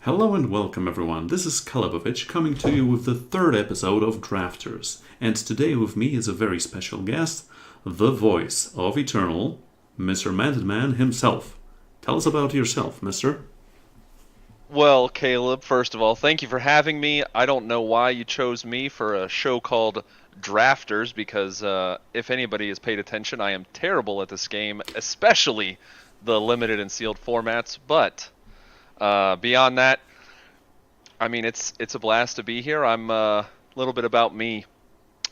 Hello and welcome everyone, this is Calebovitsch coming to you with the third episode of Drafters, and today with me is a very special guest, the voice of Eternal, Mr. Mantid Man himself. Tell us about yourself, mister. Well, Caleb, first of all, thank you for having me. I don't know why you chose me for a show called Drafters because if anybody has paid attention, I am terrible at this game, especially the limited and sealed formats. But beyond that, I mean, it's a blast to be here. I'm a little bit about me.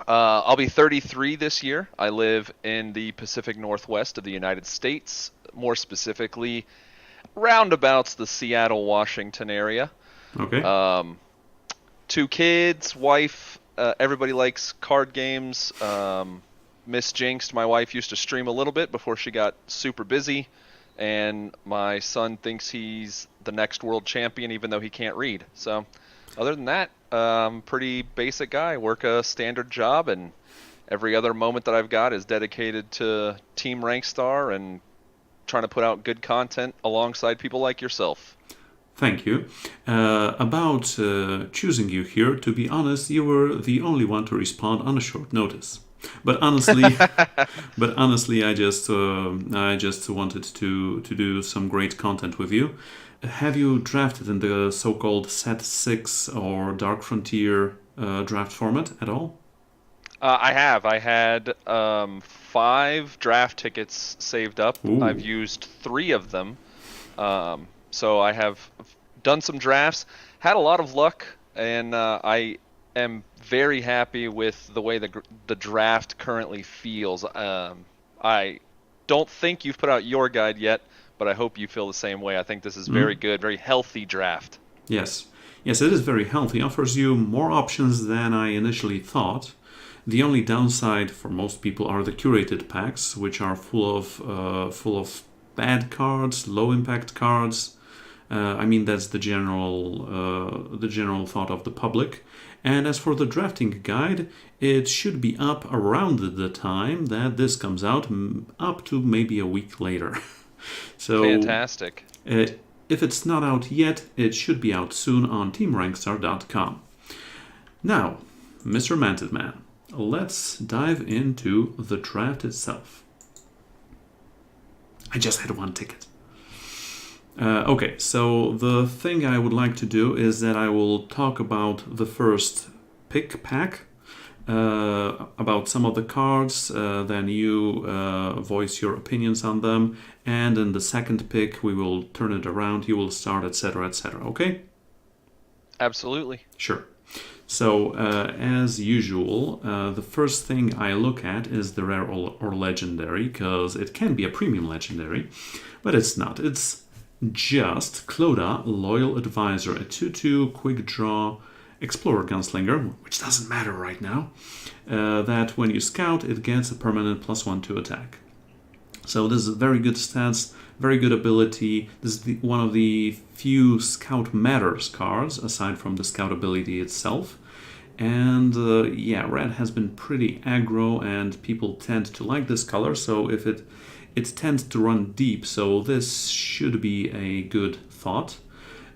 I'll be 33 this year. I live in the Pacific Northwest of the United States, more specifically, roundabouts the Seattle, Washington area. Okay. Um, Two kids, wife. Everybody likes card games. Miss Jinxed, my wife, used to stream a little bit before she got super busy, and my son thinks he's the next world champion, even though he can't read. So, other than that, pretty basic guy. Work a standard job, and every other moment that I've got is dedicated to Team Rankstar and trying to put out good content alongside people like yourself. Thank you. About choosing you here, to be honest, you were the only one to respond on a short notice. But honestly, I just wanted to do some great content with you. Have you drafted in the so-called Set 6 or Dark Frontier draft format at all? I have. I had five draft tickets saved up. I've Ooh. used three of them. So I have done some drafts, had a lot of luck, and I am very happy with the way the draft currently feels. I don't think you've put out your guide yet, but I hope you feel the same way. I think this is very Mm? good, very healthy draft. Yes. Yes, it is very healthy. Offers you more options than I initially thought. The only downside for most people are the curated packs, which are full of bad cards, low impact cards. I mean that's the general thought of the public. And as for the drafting guide, it should be up around the time that this comes out, up to maybe a week later. So Fantastic. uh, if it's not out yet, it should be out soon on teamrankstar.com. Now, Mr. Mantid Man, let's dive into the draft itself. I just had one ticket. Okay, so the thing I would like to do is that I will talk about the first pick pack, about some of the cards, then you voice your opinions on them, and in the second pick we will turn it around, you will start, etc., etc., okay? Absolutely. Sure. So, as usual, the first thing I look at is the rare or legendary, because it can be a premium legendary, but it's not. It's just Cloda, Loyal Advisor, a 2/2 quick draw Explorer Gunslinger, which doesn't matter right now, that when you scout, it gets a permanent +1 to attack. So this is very good stats, very good ability. This is one of the few Scout Matters cards, aside from the Scout ability itself. And yeah, red has been pretty aggro, and people tend to like this color. So if it tends to run deep, so this should be a good thought.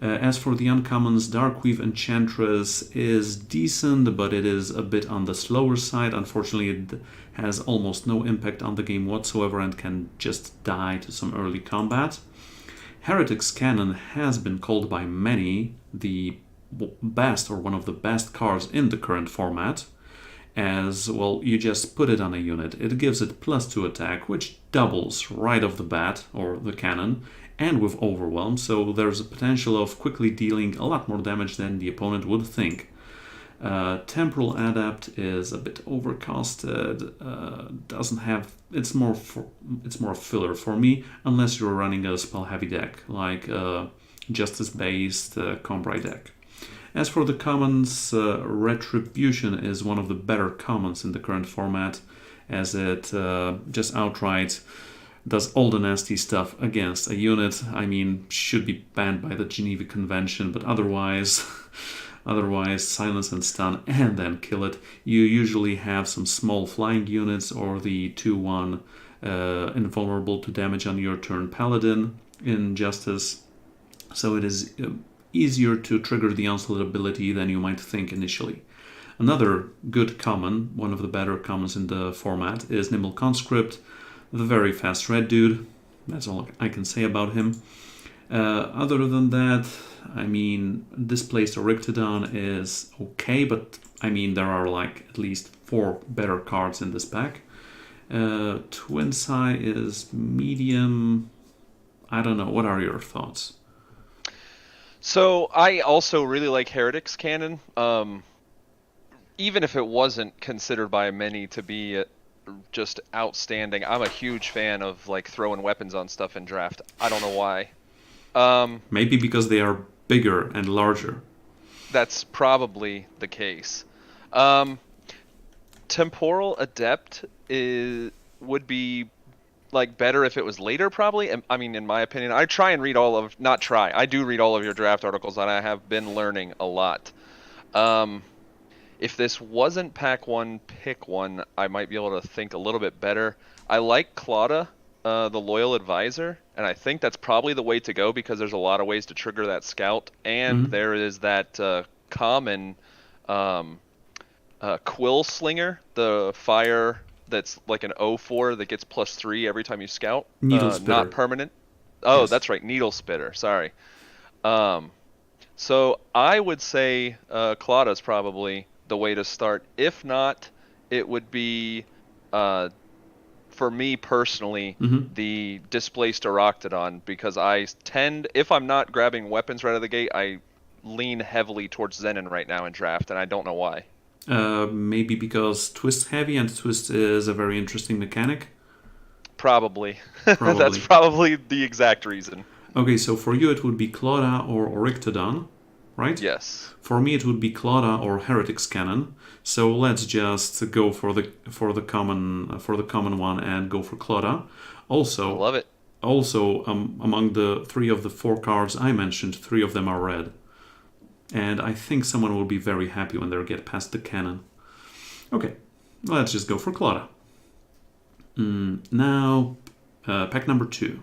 As for the uncommons, Darkweave Enchantress is decent, but it is a bit on the slower side. Unfortunately, it has almost no impact on the game whatsoever and can just die to some early combat. Heretic's Cannon has been called by many the best or one of the best cards in the current format. As well, you just put it on a unit. It gives it +2 attack, which doubles right off the bat, or the cannon, and with Overwhelm, so there's a potential of quickly dealing a lot more damage than the opponent would think. Temporal Adept is a bit overcosted. Doesn't have. It's more a filler for me, unless you're running a spell heavy deck like Justice-based Combray deck. As for the commons, Retribution is one of the better commons in the current format, as it just outright does all the nasty stuff against a unit. I mean, should be banned by the Geneva Convention, but otherwise, silence and stun and then kill it. You usually have some small flying units or the 2/1 invulnerable to damage on your turn paladin in Justice. So it is easier to trigger the onslaught ability than you might think initially. Another good common, one of the better commons in the format, is Nimble Conscript, the very fast red dude. That's all I can say about him. Other than that, I mean, Displaced Oryctodon is okay, but I mean, there are like at least 4 better cards in this pack. Twinsai is medium. I don't know. What are your thoughts? So I also really like Heretic's Cannon. Even if it wasn't considered by many to be just outstanding, I'm a huge fan of like throwing weapons on stuff in draft. I don't know why. Maybe because they are bigger and larger. That's probably the case. Temporal Adept would be like better if it was later, probably. I mean, in my opinion, I try and read I do read all of your draft articles, and I have been learning a lot. If this wasn't pack 1, pick 1, I might be able to think a little bit better. I like Clauda, the Loyal Advisor, and I think that's probably the way to go because there's a lot of ways to trigger that scout, and there is that common Quill Slinger, the fire that's like an 0/4 that gets +3 every time you scout. Needle Spitter. Not permanent. Oh, Yes. That's right, Needle Spitter. Sorry. So I would say Clauda's probably the way to start. If not, it would be, for me personally, the Displaced Oryctodon, because I tend, if I'm not grabbing weapons right out of the gate, I lean heavily towards Zenin right now in draft, and I don't know why. Maybe because Twist heavy, and Twist is a very interesting mechanic. Probably. Probably. That's probably the exact reason. Okay, so for you it would be Clauda or Oryctodon, right? Yes. For me it would be Clauda or Heretic's Cannon. So let's just go for the common one and go for Clauda. Also, I love it. Also, among the 3 of the 4 cards I mentioned, 3 of them are red. And I think someone will be very happy when they get past the cannon. Okay, let's just go for Clauda. Now, pack number 2.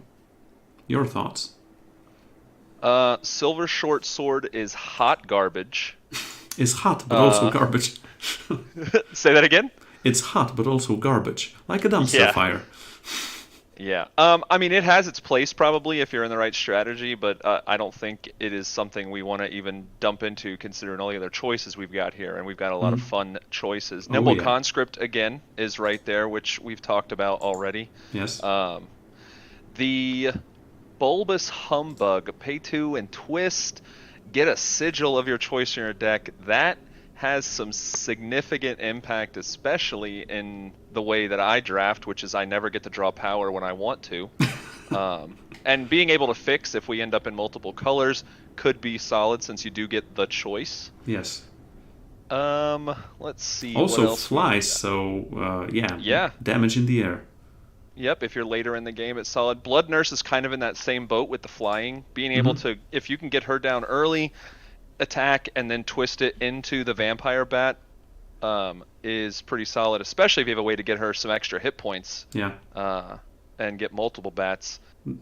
Your thoughts? Silver Short Sword is hot garbage. It's hot, but also garbage. Say that again? It's hot, but also garbage. Like a dumpster fire. Yeah. I mean, it has its place probably if you're in the right strategy, but I don't think it is something we want to even dump into considering all the other choices we've got here, and we've got a lot of fun choices. Nimble Conscript, again, is right there, which we've talked about already. Yes. The Bulbous Humbug, pay 2 and twist, get a sigil of your choice in your deck. That has some significant impact, especially in the way that I draft, which is I never get to draw power when I want to. And being able to fix if we end up in multiple colors could be solid since you do get the choice. Yes. Let's see. Also what else flies, so yeah. Damage in the air. Yep, if you're later in the game, it's solid. Blood Nurse is kind of in that same boat with the flying. Being able to, if you can get her down early, attack, and then twist it into the Vampire Bat, is pretty solid, especially if you have a way to get her some extra hit points. Yeah. And get multiple bats.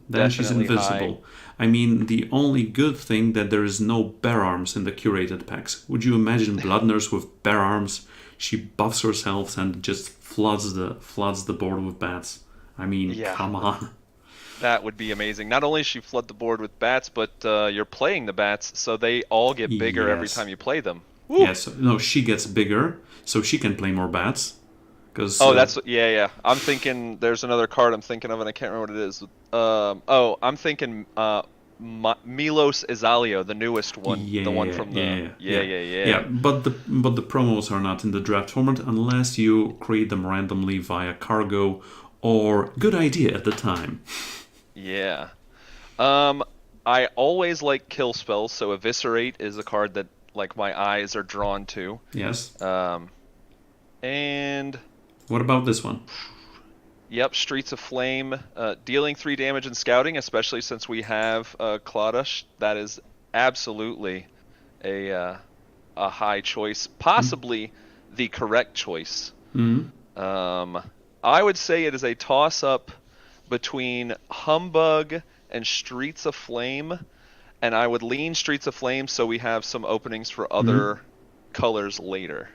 Then she's invincible. High. I mean, the only good thing that there is no bear arms in the curated packs. Would you imagine Blood Nurse with bear arms? She buffs herself and just floods the board with bats. I mean, come on. That would be amazing. Not only does she flood the board with bats, but you're playing the bats, so they all get bigger every time you play them. Woo! Yes, no, she gets bigger, so she can play more bats. That's I'm thinking there's another card I'm thinking of, and I can't remember what it is. I'm thinking Milos Izalio, the newest one, the one from the yeah. But the promos are not in the draft format unless you create them randomly via cargo or good idea at the time. Yeah. I always like kill spells, so Eviscerate is a card that like my eyes are drawn to. Yes. And what about this one? Yep, Streets of Flame, dealing 3 damage and scouting, especially since we have Clauda. That is absolutely a high choice, possibly the correct choice. I would say it is a toss-up between Humbug and Streets of Flame, and I would lean Streets of Flame so we have some openings for Mhm. other colors later.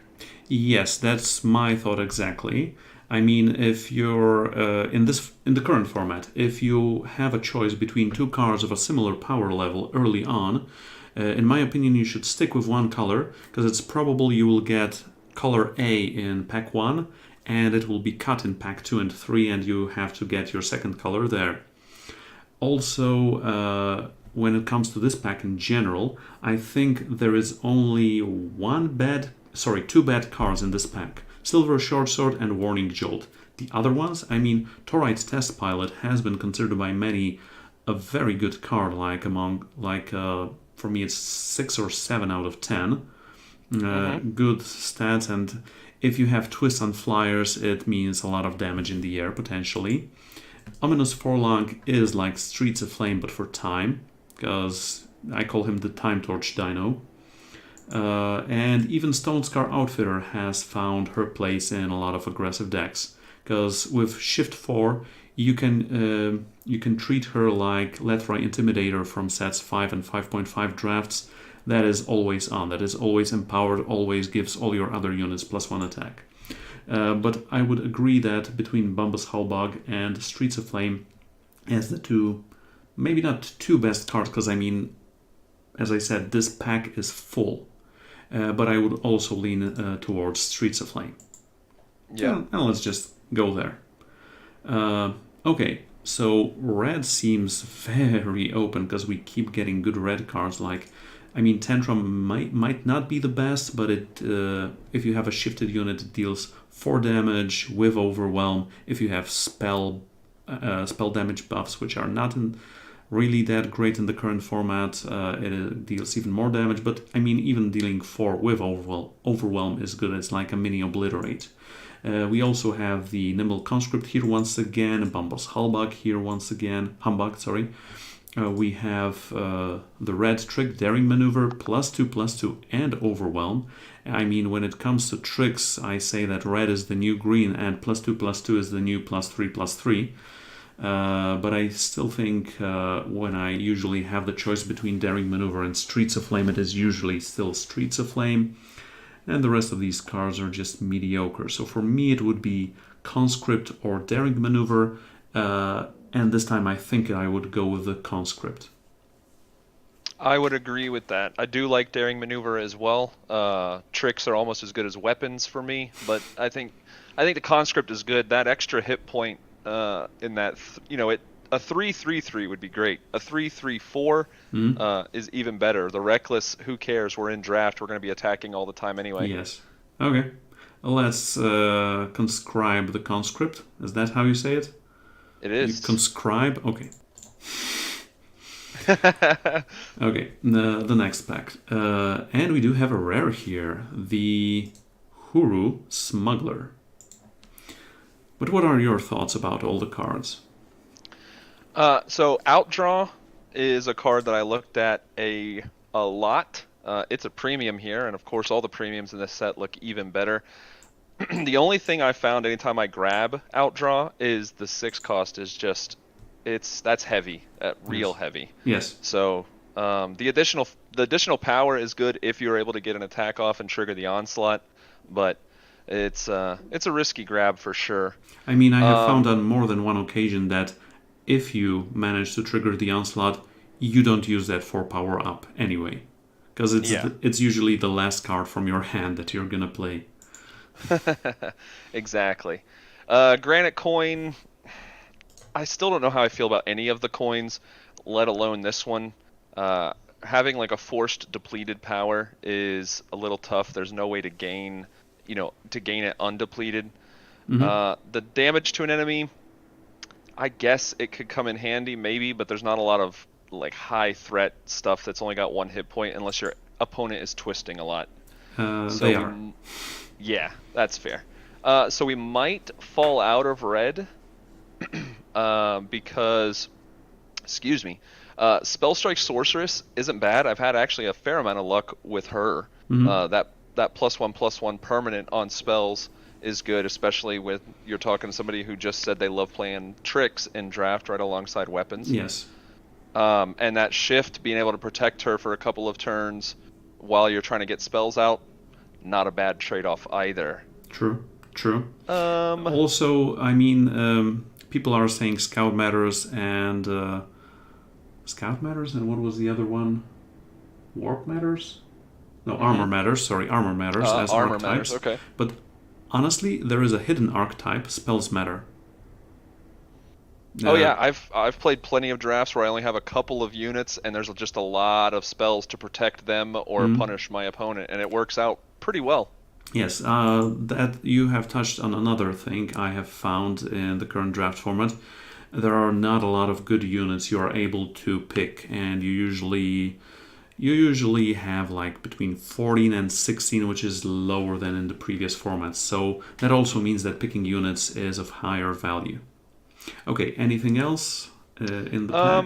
Yes, that's my thought exactly. I mean, if you're in the current format, if you have a choice between two cards of a similar power level early on, in my opinion, you should stick with one color because it's probable you will get color A in pack one, and it will be cut in pack two and three, and you have to get your second color there. Also, when it comes to this pack in general, I think there is only two bad cards in this pack: Silver Short Sword and Warning Jolt. The other ones, I mean, Torite's Test Pilot has been considered by many a very good card. For me, it's 6 or 7 out of 10. Hmm. Good stats, and if you have Twist on Flyers, it means a lot of damage in the air potentially. Ominous Forlong is like Streets of Flame, but for time, because I call him the Time Torch Dino. And even Stone Scar Outfitter has found her place in a lot of aggressive decks, because with Shift 4, you can treat her like Lethrai Intimidator from sets 5 and 5.5 drafts. That is always on, that is always empowered, always gives all your other units +1 attack. But I would agree that between Bumbus Hullbug and Streets of Flame as the two, maybe not two best cards, because I mean, as I said, this pack is full. But I would also lean towards Streets of Flame. Yeah. And let's just go there. Okay, so red seems very open because we keep getting good red cards. I mean, Tantrum might not be the best, but if you have a shifted unit, it deals 4 damage with Overwhelm. If you have spell damage buffs, which are not really that great in the current format, it deals even more damage. But I mean, even dealing 4 with Overwhelm is good. It's like a mini Obliterate. We also have the Nimble Conscript here once again, Bumbus Humbug here once again. We have the red trick, Daring Maneuver, +2/+2, and Overwhelm. I mean, when it comes to tricks, I say that red is the new green and +2/+2 is the new +3/+3. But I still think when I usually have the choice between Daring Maneuver and Streets of Flame, it is usually still Streets of Flame. And the rest of these cards are just mediocre. So for me, it would be Conscript or Daring Maneuver. And this time I think I would go with the Conscript. I would agree with that. I do like Daring Maneuver as well. Tricks are almost as good as weapons for me, but I think the Conscript is good. That extra hit point in that, a 3/3/3 would be great. A 3/3/4 Hmm? is even better. The Reckless, who cares? We're in draft. We're going to be attacking all the time anyway. Yes. Okay. Let's conscribe the Conscript. Is that how you say it? It You is. conscribe? Okay. Okay, the next pack. And we do have a rare here, the Huru Smuggler. But what are your thoughts about all the cards? So Outdraw is a card that I looked at a lot. It's a premium here, and of course all the premiums in this set look even better. The only thing I found anytime I grab Outdraw is the 6 cost is just that's heavy, real Yes. heavy. Yes. So the additional power is good if you're able to get an attack off and trigger the onslaught, but it's a risky grab for sure. I mean, I have found Um, on more than one occasion that if you manage to trigger the onslaught, you don't use that for power up anyway. Because yeah. it's usually the last card from your hand that you're gonna play. Exactly. Granite coin. I still don't know how I feel about any of the coins, let alone this one. Having like a forced depleted power is a little tough. There's no way to gain it undepleted. Hmm. The damage to an enemy, I guess it could come in handy maybe, but there's not a lot of like high threat stuff that's only got 1 hit point unless your opponent is twisting a lot. So They are. yeah, that's fair. So we might fall out of red because, excuse me, Spellstrike Sorceress isn't bad. I've had actually a fair amount of luck with her. Hmm. That +1/+1 permanent on spells is good, especially with you're talking to somebody who just said they love playing tricks in draft right alongside weapons. Yes. And that shift, being able to protect her for a couple of turns while you're trying to get spells out, not a bad trade-off either. True, true. Um, Also, I mean, people are saying Scout Matters, and what was the other one? Warp Matters? No, Armor Matters. Sorry, Armor Matters as armor matters. archetypes. Okay. But honestly, there is a hidden archetype, Spells Matter. Oh yeah, I've played plenty of drafts where I only have a couple of units, and there's just a lot of spells to protect them or punish my opponent, and it works out pretty well. Yes, that you have touched on another thing I have found in the current draft format. There are not a lot of good units you are able to pick, and you usually have like between 14 and 16, which is lower than in the previous formats. So that also means that picking units is of higher value. Okay, anything else in the pack?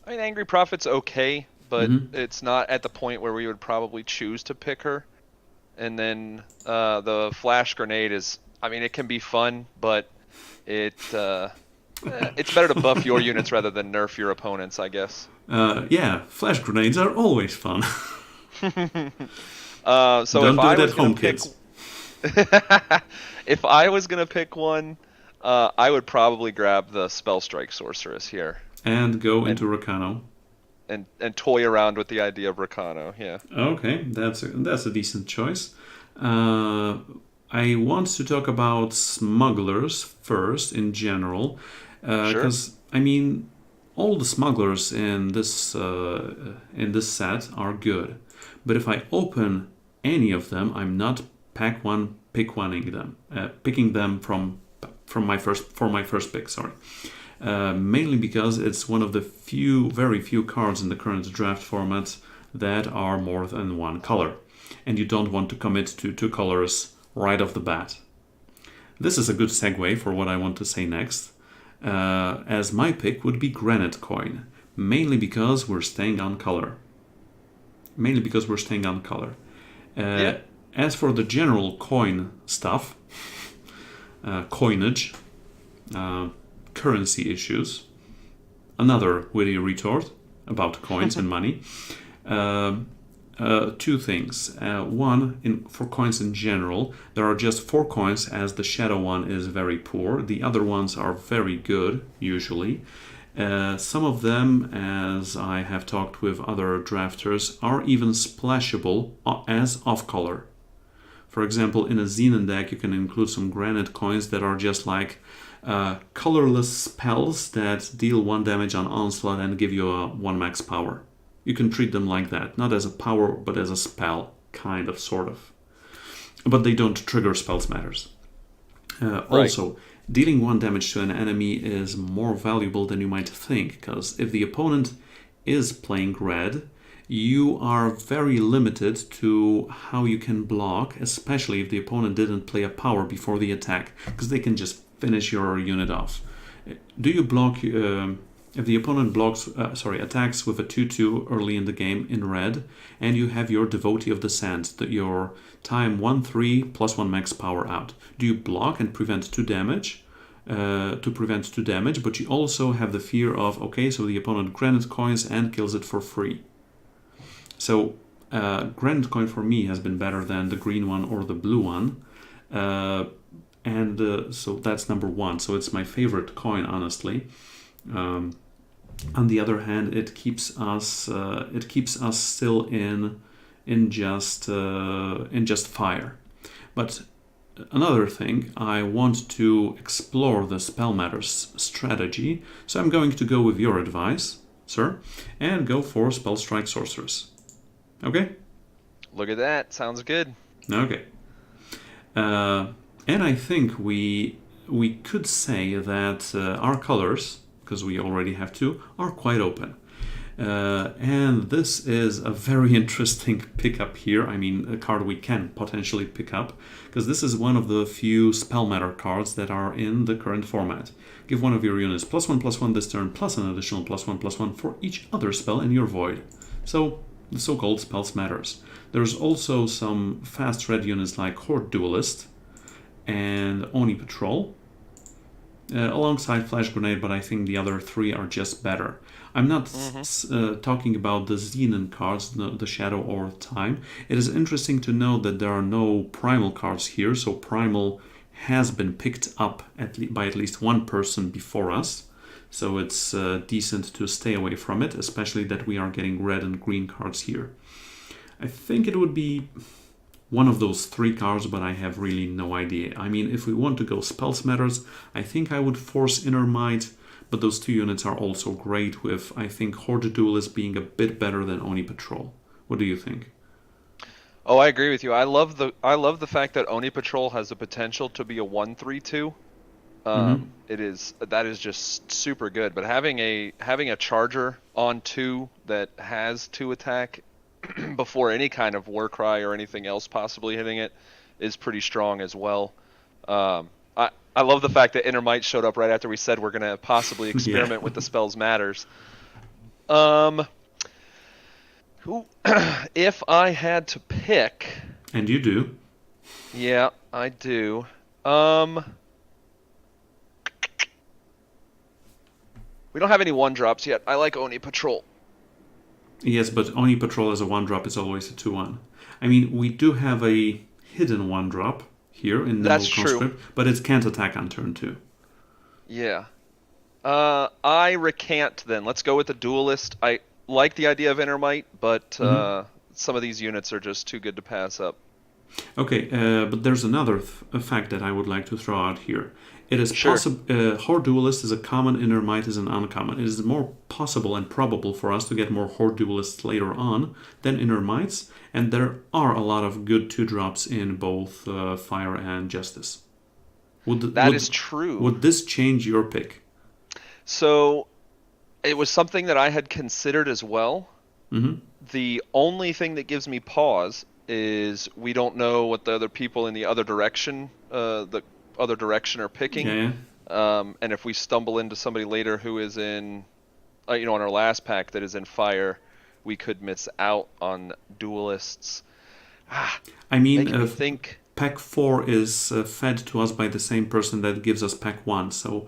I mean, Angry Prophet's okay, but it's not at the point where we would probably choose to pick her. And then the Flash Grenade is, I mean, it can be fun, but it's better to buff your units rather than nerf your opponents, I guess. Yeah, flash grenades are always fun. So Don't if do I it was at gonna home, pick, kids. if I was gonna pick one, I would probably grab the Spell Strike Sorceress here And go into Rakano. and toy around with the idea of Rakano. Yeah. Okay, that's a decent choice. I want to talk about smugglers first in general, because I mean, all the smugglers in this set are good, but if I open any of them, I'm not picking them from my first pick. Sorry. Mainly because it's one of the very few cards in the current draft format that are more than one color, and you don't want to commit to two colors right off the bat. This is a good segue for what I want to say next, as my pick would be Granite Coin, mainly because we're staying on color. As for the general coin stuff, coinage, currency issues, another witty retort about coins and money. Two things. One, for coins in general, there are just 4 coins, as the shadow one is very poor. The other ones are very good, usually. Some of them, as I have talked with other drafters, are even splashable as off-color. For example, in a Xenon deck, you can include some granite coins that are just like colorless spells that deal 1 damage on onslaught and give you a 1 max power. You can treat them like that, not as a power, but as a spell, kind of, sort of. But they don't trigger Spells Matters. Also, dealing 1 damage to an enemy is more valuable than you might think, because if the opponent is playing red, you are very limited to how you can block, especially if the opponent didn't play a power before the attack, because they can just finish your unit off. Do you block... if the opponent attacks with a 2/2 early in the game in red, and you have your Devotee of the Sand, your time 1/3 plus 1 max power out, do you block and prevent 2 damage? But you also have the fear of, okay, so the opponent granite coins and kills it for free. So granite coin for me has been better than the green one or the blue one. So that's number 1. So it's my favorite coin, honestly. On the other hand, it keeps us still in just fire. But another thing, I want to explore the Spell Matters strategy, so I'm going to go with your advice, sir, and go for Spell Strike Sorceress. Okay? Look at that. Sounds good. Okay. And I think we could say that our colors, because we already have 2, are quite open. And this is a very interesting pickup here. I mean, a card we can potentially pick up, because this is one of the few Spell Matter cards that are in the current format. Give one of your units +1/+1 this turn, plus an additional +1/+1 for each other spell in your void. So, the so-called Spells Matters. There's also some fast red units like Horde Duelist and Oni Patrol. alongside Flash Grenade, but I think the other three are just better. I'm not talking about the Xenon cards, the Shadow or Time. It is interesting to note that there are no Primal cards here, so Primal has been picked up by at least one person before us. So it's decent to stay away from it, especially that we are getting red and green cards here. I think it would be one of those three cards, but I have really no idea. I mean, if we want to go Spell Smatters, I think I would force Inner Might, but those two units are also great with, I think, Horde Duelist being a bit better than Oni Patrol. What do you think? Oh, I agree with you. I love the fact that Oni Patrol has the potential to be a 1/3/2. That is just super good. But having a charger on 2 that has 2 attack before any kind of Warcry or anything else possibly hitting it is pretty strong as well. I love the fact that Inner Might showed up right after we said we're gonna possibly experiment with the Spells Matters. If I had to pick, and you do. Yeah, I do. We don't have any 1-drops yet. I like Oni Patrol. Yes, but Oni Patrol as a 1-drop is always a 2/1. I mean, we do have a hidden 1-drop here in Nimble Conscript, but it can't attack on turn 2. Yeah. I recant then. Let's go with the Duelist. I like the idea of Inner Might, but some of these units are just too good to pass up. Okay, but there's another fact that I would like to throw out here. It is possible. Horde Duelist is a common, Inner Might is an uncommon. It is more possible and probable for us to get more Horde Duelists later on than Inner Mights, and there are a lot of good 2-drops in both Fire and Justice. That is true. Would this change your pick? So, it was something that I had considered as well. The only thing that gives me pause is we don't know what the other people in the other direction, are picking. And if we stumble into somebody later who is in, on our last pack that is in Fire, we could miss out on Duelists. I mean, Pack 4 is fed to us by the same person that gives us Pack 1, so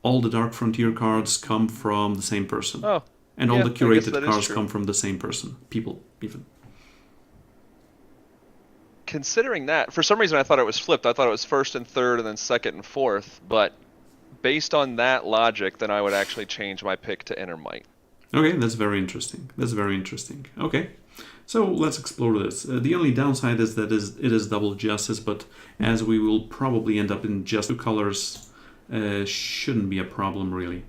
all the Dark Frontier cards come from the same person. Oh. And all the curated cards come from the same person. People, even. Considering that, for some reason I thought it was flipped. I thought it was first and third and then second and fourth, but based on that logic, then I would actually change my pick to Inner Might. Okay, that's very interesting. Okay, so let's explore this. The only downside is that it is double justice, but as we will probably end up in just 2 colors, shouldn't be a problem really.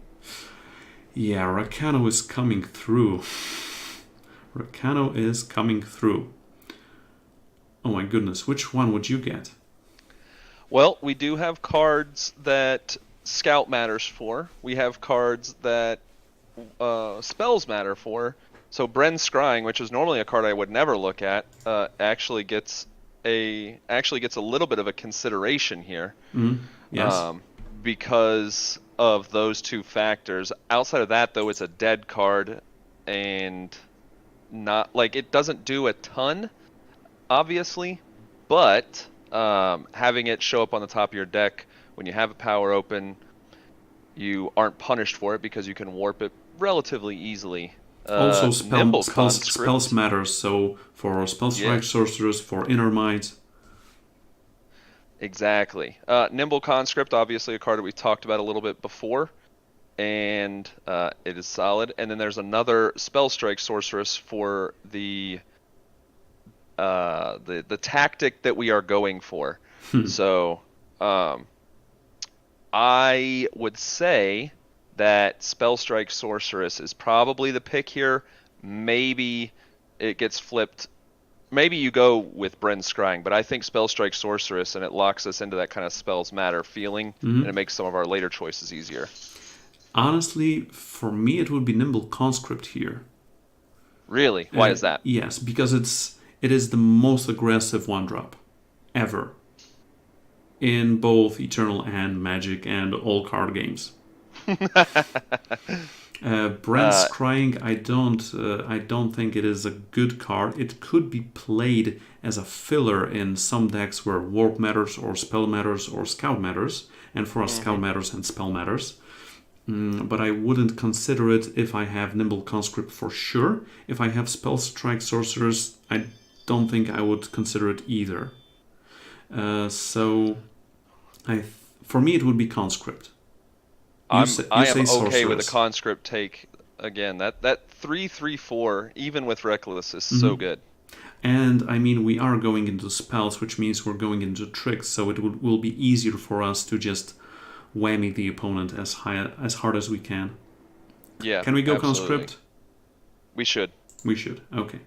Yeah, Rakano is coming through. Oh my goodness, which one would you get? Well, we do have cards that Scout matters for. We have cards that Spells matter for. So Bren's Scrying, which is normally a card I would never look at, actually gets a little bit of a consideration here. Yes. Because of those 2 factors. Outside of that, though, it's a dead card, and it doesn't do a ton, obviously, but having it show up on the top of your deck when you have a power open, you aren't punished for it because you can warp it relatively easily. Also, spells matters, so for Spell Strike Sorceress, for Inner Might. Exactly. Nimble Conscript, obviously a card that we've talked about a little bit before, and it is solid. And then there's another Spell Strike Sorceress for the tactic that we are going for. So I would say that Spell Strike Sorceress is probably the pick here. Maybe it gets flipped. Maybe you go with Bren's Scrying, but I think Spell Strike Sorceress, and it locks us into that kind of Spells Matter feeling, and it makes some of our later choices easier. Honestly, for me, it would be Nimble Conscript here. Really? Why is that? Yes, because it is the most aggressive 1-drop ever in both Eternal and Magic and all card games. Brent's Crying, I don't think it is a good card. It could be played as a filler in some decks where Warp matters, or Spell matters, or Scout matters, and for us Scout matters and Spell matters. But I wouldn't consider it if I have Nimble Conscript for sure. If I have Spell Strike Sorcerers, I don't think I would consider it either. So, for me, it would be Conscript. I am okay with the conscript take. Again, that 3/3/4, even with Reckless, is so good. And I mean, we are going into spells, which means we're going into tricks, so it will be easier for us to just whammy the opponent as hard as we can. Yeah. Can we go absolutely. conscript? We should. We should. Okay.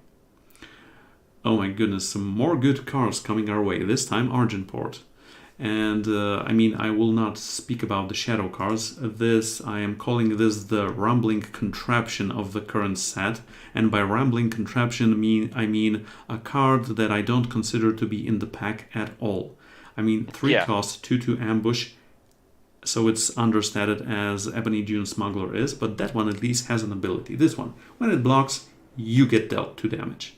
Oh my goodness, some more good cards coming our way. This time Argentport. And I mean, I will not speak about the shadow cards. I am calling this the rambling contraption of the current set. And by rambling contraption, I mean a card that I don't consider to be in the pack at all. I mean, 3 cost, 2/2 ambush. So it's understated as Ebony Dune Smuggler is, but that one at least has an ability. This one, when it blocks, you get dealt 2 damage.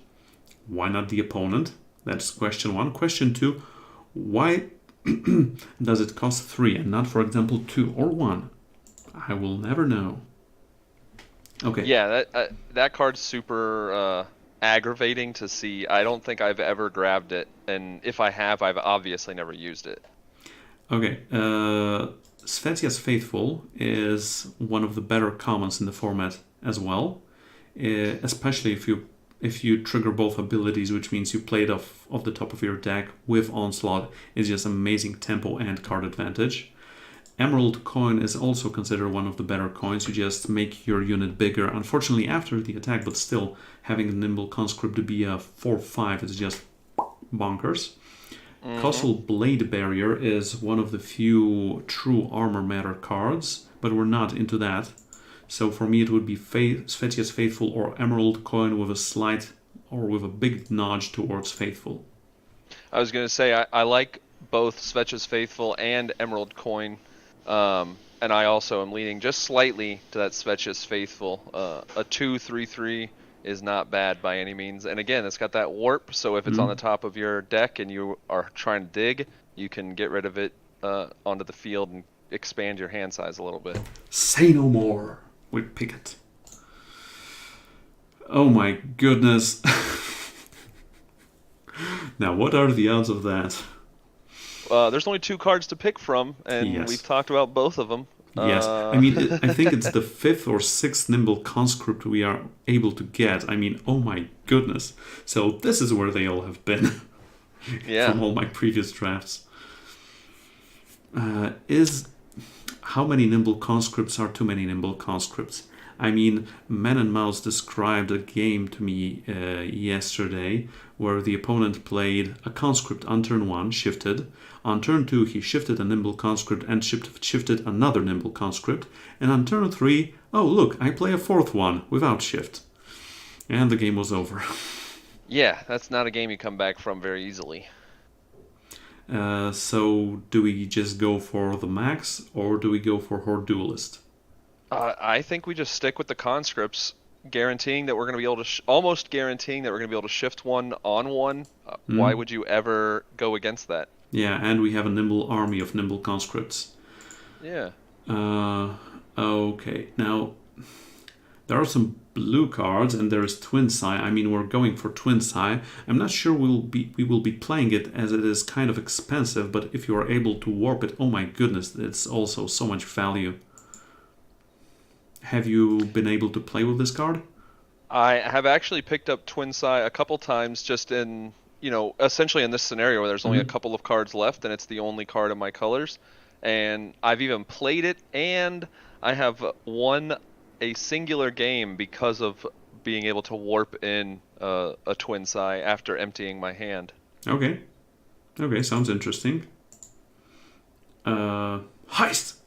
Why not the opponent? That's question 1. Question 2, why does it cost 3 and not, for example, 2 or 1? I will never know. Okay. Yeah, that card's super aggravating to see. I don't think I've ever grabbed it, and if I have, I've obviously never used it. Okay. Svetia's Faithful is one of the better commons in the format as well, especially if you trigger both abilities, which means you play it off the top of your deck with Onslaught. It's just amazing tempo and card advantage. Emerald Coin is also considered one of the better coins. You just make your unit bigger, unfortunately after the attack, but still having the Nimble Conscript to be a 4/5 is just bonkers. Colossal Blade Barrier is one of the few true armor matter cards, but we're not into that. So for me, it would be Svetia's Faithful or Emerald Coin with a slight or with a big nudge towards Faithful. I was going to say, I like both Svetia's Faithful and Emerald Coin, and I also am leaning just slightly to that Svetia's Faithful. A 2/3/3 is not bad by any means. And again, it's got that warp, so if it's on the top of your deck and you are trying to dig, you can get rid of it onto the field and expand your hand size a little bit. Say no more. We pick it. Oh my goodness. Now, what are the odds of that? There's only 2 cards to pick from, and we've talked about both of them. Yes, I mean, I think it's the 5th or 6th Nimble Conscript we are able to get. I mean, oh my goodness. So this is where they all have been from all my previous drafts. How many Nimble Conscripts are too many Nimble Conscripts? I mean, Man and Mouse described a game to me yesterday where the opponent played a Conscript on turn 1, shifted. On turn 2, he shifted a Nimble Conscript and shifted another Nimble Conscript. And on turn 3, oh look, I play a 4th one without shift. And the game was over. Yeah, that's not a game you come back from very easily. So do we just go for the max or do we go for Horde Duelist? I think we just stick with the conscripts, guaranteeing that we're going to be able to almost guaranteeing that we're going to be able to shift one on one. Why would you ever go against that? Yeah, and we have a nimble army of nimble conscripts. Yeah. Okay. Now there are some blue cards, and there is Twin Sai. I mean, we're going for Twin Sai. I'm not sure we will be playing it as it is kind of expensive, but if you are able to warp it, oh my goodness, it's also so much value. Have you been able to play with this card? I have actually picked up Twin Sai a couple times just in, essentially in this scenario where there's only a couple of cards left and it's the only card of my colors. And I've even played it, and I have won a singular game because of being able to warp in a Twin Sai after emptying my hand. Okay, sounds interesting. Heist!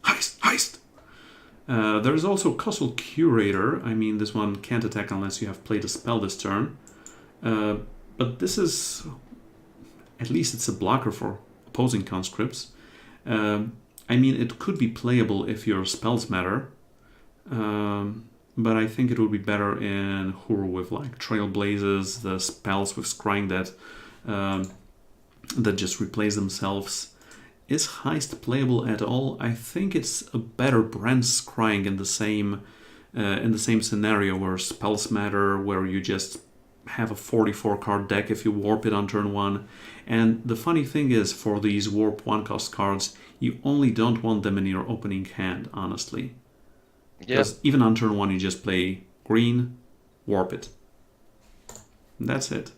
There's also Colossal Curator. I mean, this one can't attack unless you have played a spell this turn. But this is... At least it's a blocker for opposing conscripts. I mean, it could be playable if your spells matter. but I think it would be better in Hur with like Trailblazes, the spells with scrying that just replace themselves. Is Heist playable at all? I think it's a better brand scrying in the same scenario where spells matter, where you just have a 44 card deck if you warp it on turn 1. And the funny thing is, for these warp 1 cost cards, you only don't want them in your opening hand, honestly. Because even on turn 1 you just play green, warp it. And that's it.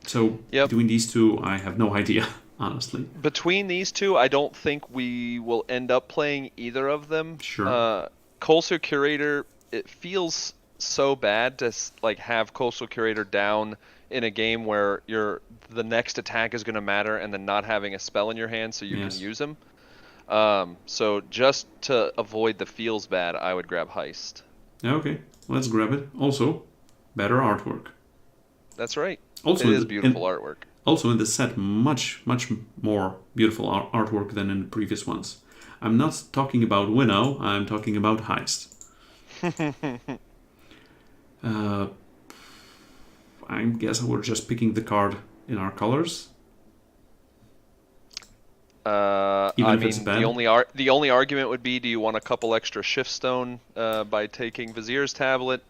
So between these two, I have no idea, honestly. Between these two, I don't think we will end up playing either of them. Sure. Coastal Curator, it feels so bad to like have Coastal Curator down in a game where the next attack is going to matter, and then not having a spell in your hand so you can use them. So just to avoid the feels bad, I would grab Heist. Okay, let's grab it. Also, better artwork. That's right. Also, it is beautiful artwork. Also in this set, much more beautiful artwork than in the previous ones. I'm not talking about Winnow, I'm talking about Heist. I guess we're just picking the card in our colors. I mean, the only argument would be, do you want a couple extra Shiftstone by taking Vizier's Tablet?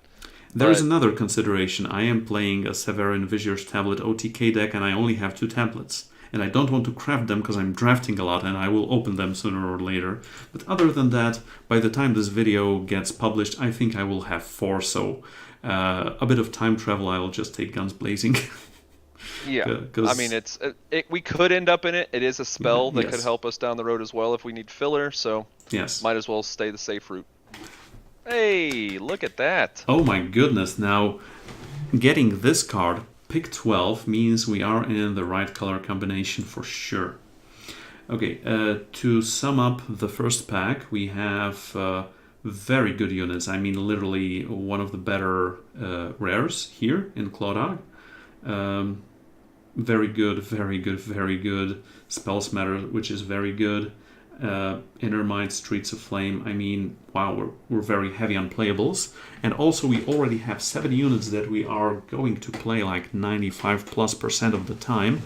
There's another consideration. I am playing a Severin Vizier's Tablet OTK deck, and I only have 2 tablets. And I don't want to craft them because I'm drafting a lot, and I will open them sooner or later. But other than that, by the time this video gets published, I think I will have 4, so a bit of time travel, I'll just take Guns Blazing. Yeah, I mean, we could end up in it. It is a spell that could help us down the road as well if we need filler, so might as well stay the safe route. Hey, look at that. Oh my goodness, now getting this card, pick 12, means we are in the right color combination for sure. Okay, to sum up the first pack, we have very good units. I mean, literally one of the better rares here in Clodagh. Very good. Spells Matter, which is very good. Inner Might, Streets of Flame. I mean, wow, we're very heavy on playables. And also we already have 7 units that we are going to play like 95+% of the time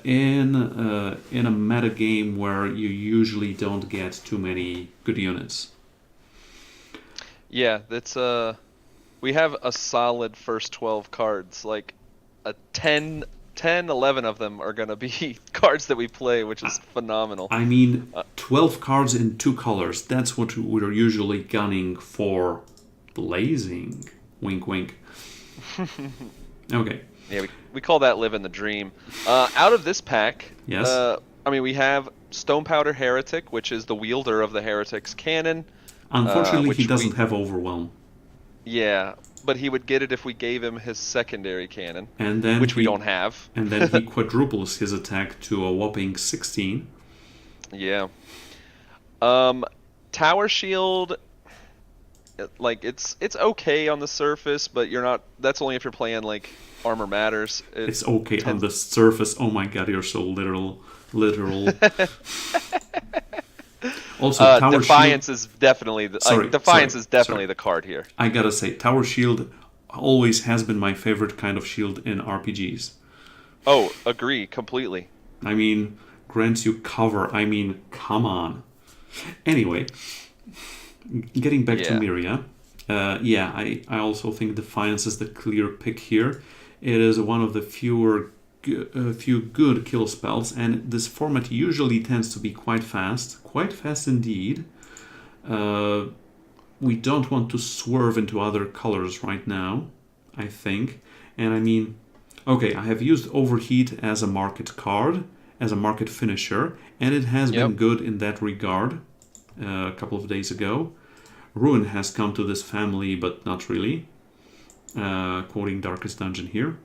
in a meta game where you usually don't get too many good units. Yeah, that's we have a solid first 12 cards. Like a 10, 11 of them are going to be cards that we play, which is phenomenal. I mean, 12 cards in 2 colors. That's what we're usually gunning for. Blazing. Wink, wink. Okay. Yeah, we call that living the dream. Out of this pack, I mean, we have Stonepowder Heretic, which is the wielder of the Heretic's cannon. Unfortunately, he doesn't have Overwhelm. Yeah, but he would get it if we gave him his secondary cannon, and then which we don't have. And then he quadruples his attack to a whopping 16. Yeah. Tower Shield, like it's okay on the surface, but you're not. That's only if you're playing like Armor Matters. It's okay on the surface. Oh my god, you're so literal. Also, Tower Defiance Shield is definitely the the card here. I gotta say, Tower Shield always has been my favorite kind of shield in RPGs. Oh, agree completely. I mean, grants you cover. I mean, come on. Anyway, getting back to Miria. I also think Defiance is the clear pick here. It is one of the few good kill spells, and this format usually tends to be quite fast indeed. We don't want to swerve into other colors right now, I think. And I mean, okay, I have used Overheat as a market card, as a market finisher, and it has been good in that regard a couple of days ago. Ruin has come to this family, but not really. Quoting Darkest Dungeon here.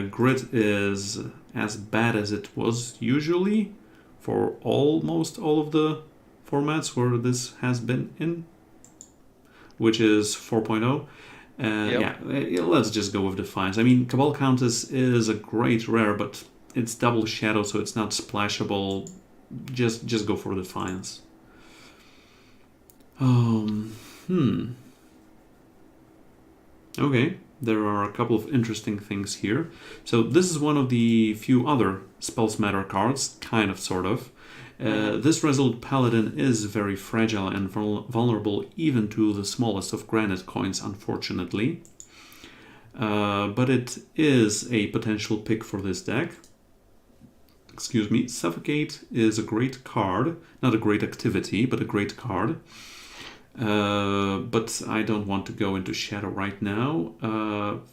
Grit is as bad as it was usually for almost all of the formats where this has been in, which is 4.0. Let's just go with Defiance. I mean, Cabal Countess is a great rare, but it's double shadow, so it's not splashable. Just go for Defiance. Um, hmm. Okay, there are a couple of interesting things here. So this is one of the few other Spells Matter cards, kind of, sort of. This Resolute Paladin is very fragile and vulnerable even to the smallest of granite coins, unfortunately. But it is a potential pick for this deck. Excuse me. Suffocate is a great card. Not a great activity, but a great card. But I don't want to go into Shadow right now.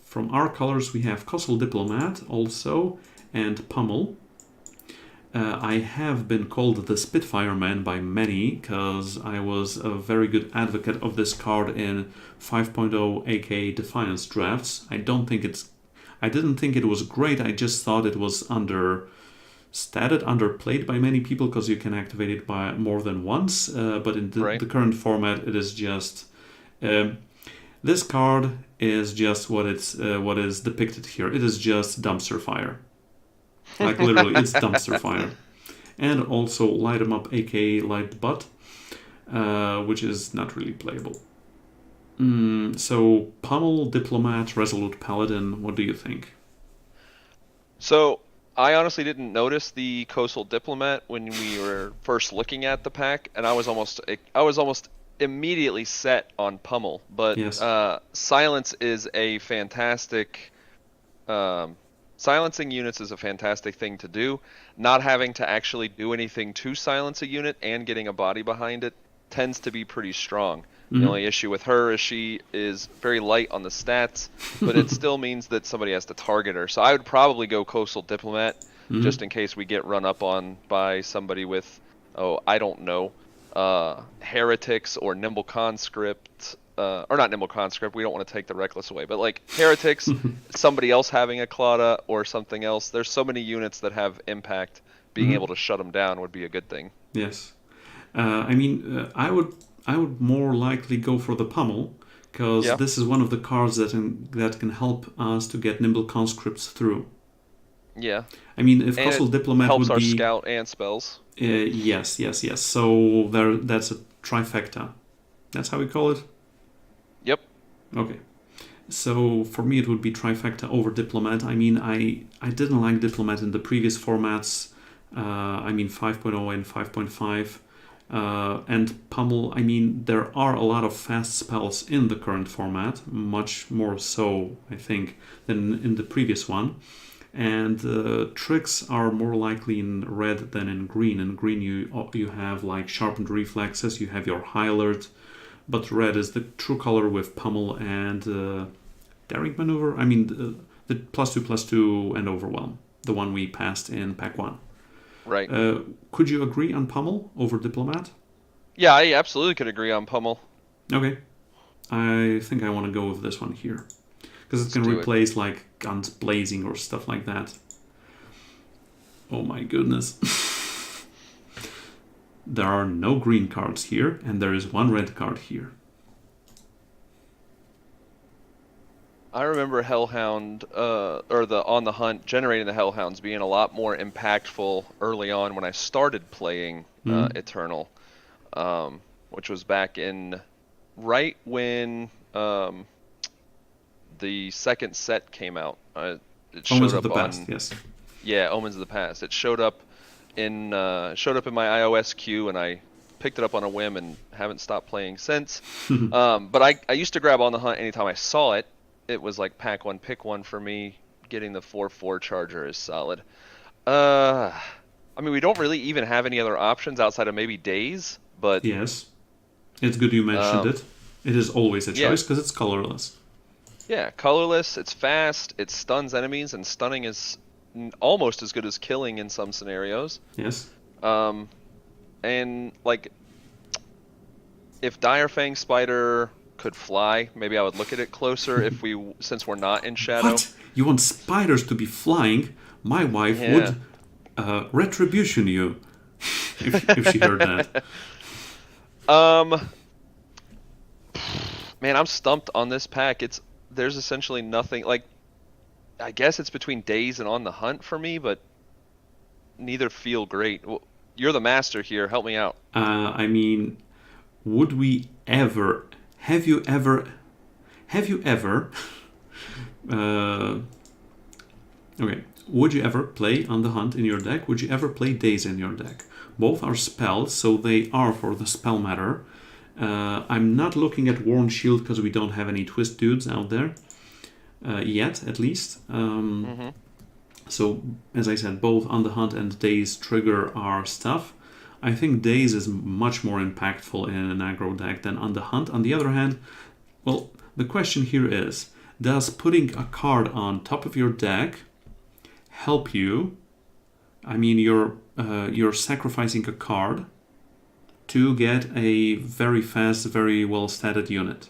From our colors we have Coastal Diplomat also, and Pummel. I have been called the Spitfire Man by many because I was a very good advocate of this card in 5.0 aka Defiance drafts. I didn't think it was great, I just thought it was underplayed by many people because you can activate it by more than once. But in the current format, it is just this card is just what is depicted here. It is just dumpster fire. Like literally, it's dumpster fire. And also Light 'em Up, aka Light Butt, which is not really playable. So Pummel, Diplomat, Resolute Paladin, what do you think? So I honestly didn't notice the Coastal Diplomat when we were first looking at the pack, and I was almost immediately set on Pummel. But Yes. Silence is a fantastic. Silencing units is a fantastic thing to do. Not having to actually do anything to silence a unit and getting a body behind it tends to be pretty strong. The only issue with her is she is very light on the stats, but it still means that somebody has to target her. So I would probably go Coastal Diplomat, just in case we get run up on by somebody with, I don't know, Heretics or Nimble Conscript. Or not Nimble Conscript, we don't want to take the Reckless away, but like Heretics, somebody else having a Clauda or something else. There's so many units that have impact. Being able to shut them down would be a good thing. Yes. I would more likely go for the Pummel, because this is one of the cards that can help us to get Nimble Conscripts through. Yeah. I mean, if Coastal Diplomat helps would our be... scout and spells. Yes. So that's a trifecta. That's how we call it? Yep. Okay. So for me it would be trifecta over Diplomat. I mean, I didn't like Diplomat in the previous formats. 5.0 and 5.5. And Pummel, I mean, there are a lot of fast spells in the current format, much more so, I think, than in the previous one. And tricks are more likely in red than in green. In green you have like sharpened reflexes, you have your high alert, but red is the true color with Pummel and daring maneuver. I mean, the +2/+2 and overwhelm, the one we passed in pack 1. Right. Could you agree on Pummel over Diplomat? Yeah, I absolutely could agree on Pummel. Okay. I think I want to go with this one here. Because it can replace like Guns Blazing or stuff like that. Oh my goodness. There are no green cards here, and there is one red card here. I remember Hellhound, or the On the Hunt, generating the Hellhounds being a lot more impactful early on when I started playing Eternal, which was back in right when the second set came out. It showed Omens up of the on, Past, yes. Yeah, Omens of the Past. It showed up in my iOS queue, and I picked it up on a whim and haven't stopped playing since. But I used to grab On the Hunt anytime I saw it. It was like pack one, pick one for me. Getting the 4/4 charger is solid. I mean, we don't really even have any other options outside of maybe Days, but... Yes. It's good you mentioned it. It is always a choice because it's colorless. Yeah, colorless, it's fast, it stuns enemies, and stunning is almost as good as killing in some scenarios. Yes. And, like, if Direfang Spider could fly, maybe I would look at it closer since we're not in Shadow. What? You want spiders to be flying? My wife would retribution you if she heard that. Man, I'm stumped on this pack. There's essentially nothing. Like, I guess it's between Days and On the Hunt for me, but neither feel great. You're the master here. Help me out. I mean, would we ever, have you ever, okay, would you ever play On the Hunt in your deck? Would you ever play Daze in your deck? Both are spells, so they are for the spell matter. I'm not looking at Worn Shield because we don't have any twist dudes out there. Yet, at least. So, as I said, both On the Hunt and Daze trigger our stuff. I think Daze is much more impactful in an aggro deck than On the Hunt. On the other hand, well, the question here is, does putting a card on top of your deck help you? I mean, you're sacrificing a card to get a very fast, very well-statted unit.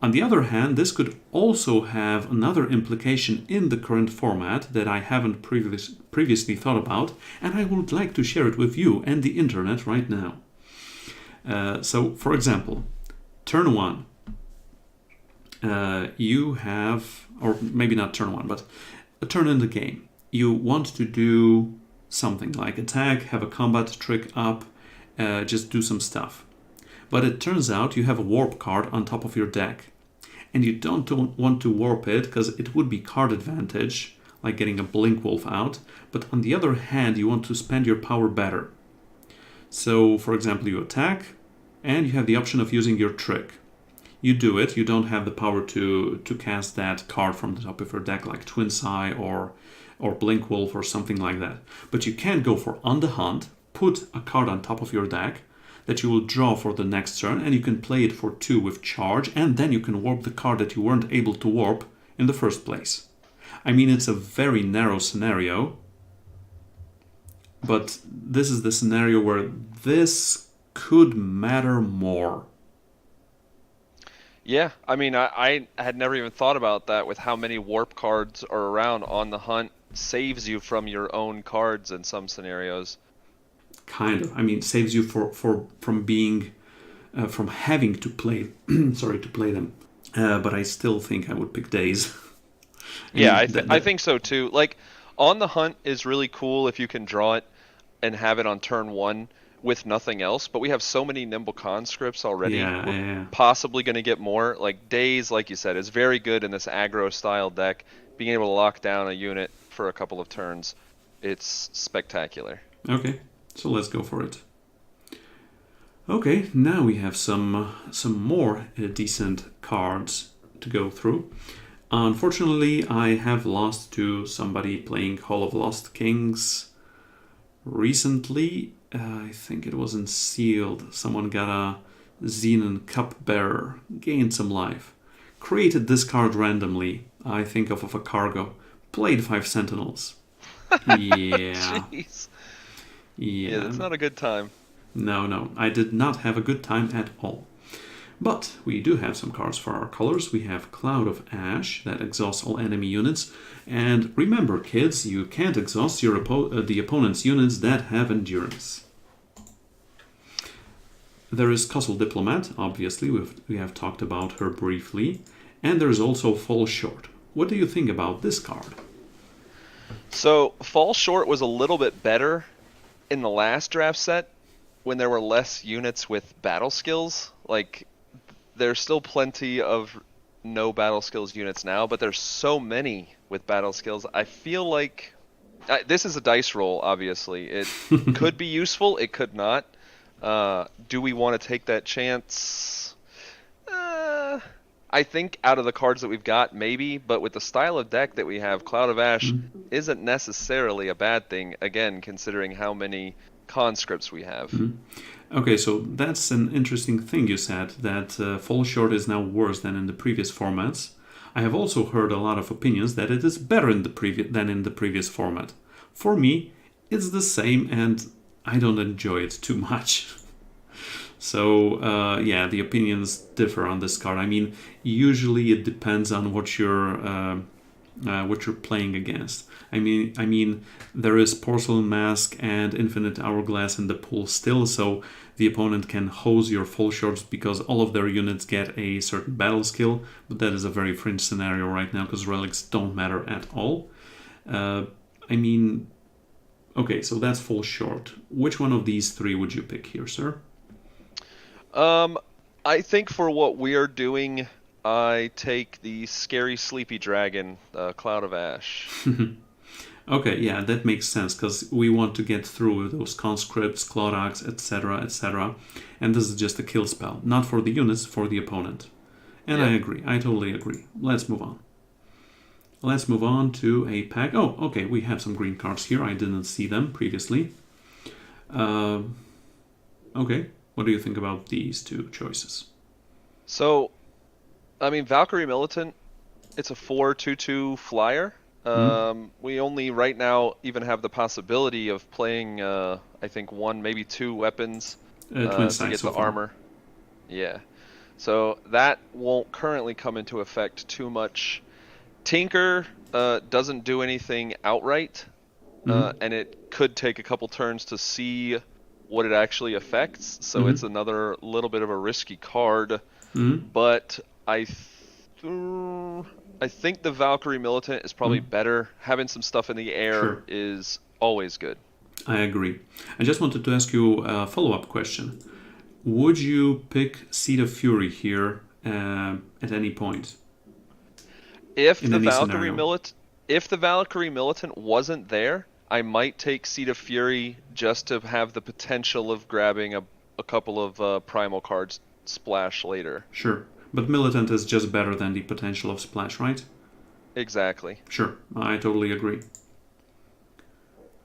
On the other hand, this could also have another implication in the current format that I haven't previously thought about, and I would like to share it with you and the internet right now. So, for example, turn 1, you have, or maybe not turn 1, but a turn in the game. You want to do something like attack, have a combat trick up, just do some stuff. But it turns out you have a warp card on top of your deck. And you don't want to warp it because it would be card advantage, like getting a Blink Wolf out. But on the other hand, you want to spend your power better. So, for example, you attack, and you have the option of using your trick. You do it, you don't have the power to cast that card from the top of your deck, like Twin Sai or Blink Wolf or something like that. But you can go for On the Hunt, put a card on top of your deck that you will draw for the next turn, and you can play it for 2 with charge, and then you can warp the card that you weren't able to warp in the first place. I mean, it's a very narrow scenario, but this is the scenario where this could matter more. Yeah, I mean, I had never even thought about that with how many warp cards are around. On the Hunt saves you from your own cards in some scenarios. Kind of. I mean, saves you from being from having to play to play them. But I still think I would pick Daze. Yeah, I think so too. Like, On the Hunt is really cool if you can draw it and have it on turn 1 with nothing else. But we have so many Nimble Conscripts already. Yeah, We're possibly going to get more. Like, Daze, like you said, is very good in this aggro style deck. Being able to lock down a unit for a couple of turns, it's spectacular. Okay. So let's go for it. Okay, now we have some more decent cards to go through. Unfortunately, I have lost to somebody playing Hall of Lost Kings recently. I think it was in Sealed. Someone got a Xenon Cupbearer, gained some life, created this card randomly. I think of a cargo, played 5 Sentinels. Yeah. Jeez. Yeah, that's not a good time. No, I did not have a good time at all. But we do have some cards for our colors. We have Cloud of Ash that exhausts all enemy units. And remember, kids, you can't exhaust the opponent's units that have endurance. There is Castle Diplomat, obviously, we have talked about her briefly. And there is also Fall Short. What do you think about this card? So, Fall Short was a little bit better in the last draft set when there were less units with battle skills. Like, there's still plenty of no battle skills units now, but there's so many with battle skills. I feel like this is a dice roll, obviously. It could be useful, it could not. Do we want to take that chance? I think out of the cards that we've got, maybe, but with the style of deck that we have, Cloud of Ash isn't necessarily a bad thing, again, considering how many conscripts we have. Okay, so that's an interesting thing you said, that Fall Short is now worse than in the previous formats. I have also heard a lot of opinions that it is better than in the previous format. For me, it's the same, and I don't enjoy it too much. So, yeah, the opinions differ on this card. I mean, usually it depends on what you're playing against. I mean, there is Porcelain Mask and Infinite Hourglass in the pool still, so the opponent can hose your Fall Shorts because all of their units get a certain battle skill, but that is a very fringe scenario right now because relics don't matter at all. I mean, okay, so that's Fall Short. Which one of these 3 would you pick here, sir? Um, I think for what we are doing, I take the scary sleepy dragon, Cloud of Ash. Okay, yeah, that makes sense because we want to get through those conscripts, Clodaks, etc., etc. And this is just a kill spell, not for the units, for the opponent. And I Yep. agree, I totally agree. Let's move on. Let's move on to a pack. Oh, okay, we have some green cards here. I didn't see them previously. Uh, okay, what do you think about these two choices? So, I mean, Valkyrie Militant, it's a 4/2/2 flyer. Hmm? We only right now even have the possibility of playing, I think, one, maybe two weapons Twin to sides get so the far. armor. Yeah. So that won't currently come into effect too much. Tinker doesn't do anything outright, Hmm? and it could take a couple turns to see what it actually affects. So Hmm? it's another little bit of a risky card. Hmm? But I think the Valkyrie Militant is probably Hmm? better. Having some stuff in the air Sure, is always good. I agree. I just wanted to ask you a follow-up question. Would you pick Seed of Fury here at any point If in the any Valkyrie scenario? Milit if the Valkyrie Militant wasn't there, I might take Seed of Fury just to have the potential of grabbing a couple of primal cards splash later. Sure. But Militant is just better than the potential of Splash, right? Exactly. Sure, I totally agree.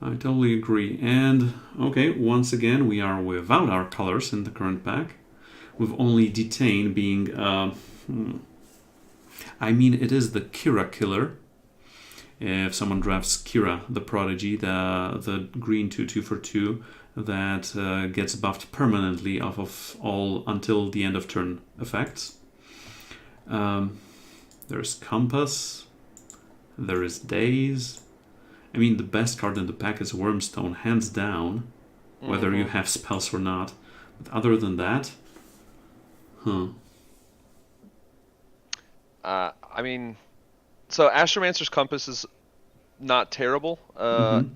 I totally agree. And, okay, once again, we are without our colors in the current pack, with only Detain being, I mean, it is the Kira killer. If someone drafts Kira, the Prodigy, the green 2/2 for 2, that gets buffed permanently off of all until the end of turn effects. Um, there's Compass, there is Daze. I mean, the best card in the pack is Wormstone, hands down, whether you Hmm. have spells or not. But other than that, huh? I mean, so Astromancer's Compass is not terrible. Mm-hmm.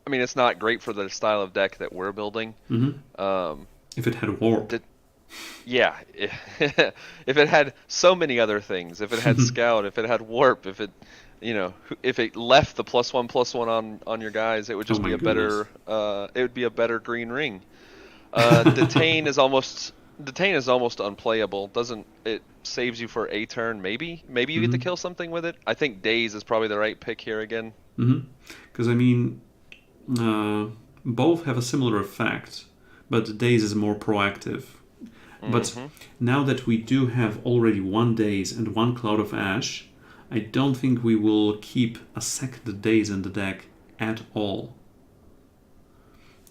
I mean, it's not great for the style of deck that we're building. Mm-hmm. Um, If it had Warp. Yeah, if it had so many other things, if it had Scout, if it had Warp, if it, if it left the +1/+1 on your guys, it would Oh just be my a goodness. better, it would be a better green ring. Detain is almost unplayable. Doesn't it saves you for a turn? Maybe you get to Mm-hmm. kill something with it. I think Daze is probably the right pick here again. Mm-hmm. Because I mean, uh, both have a similar effect, but Daze is more proactive. But Hmm. now that we do have already one Daze and one Cloud of Ash, I don't think we will keep a second Daze in the deck at all.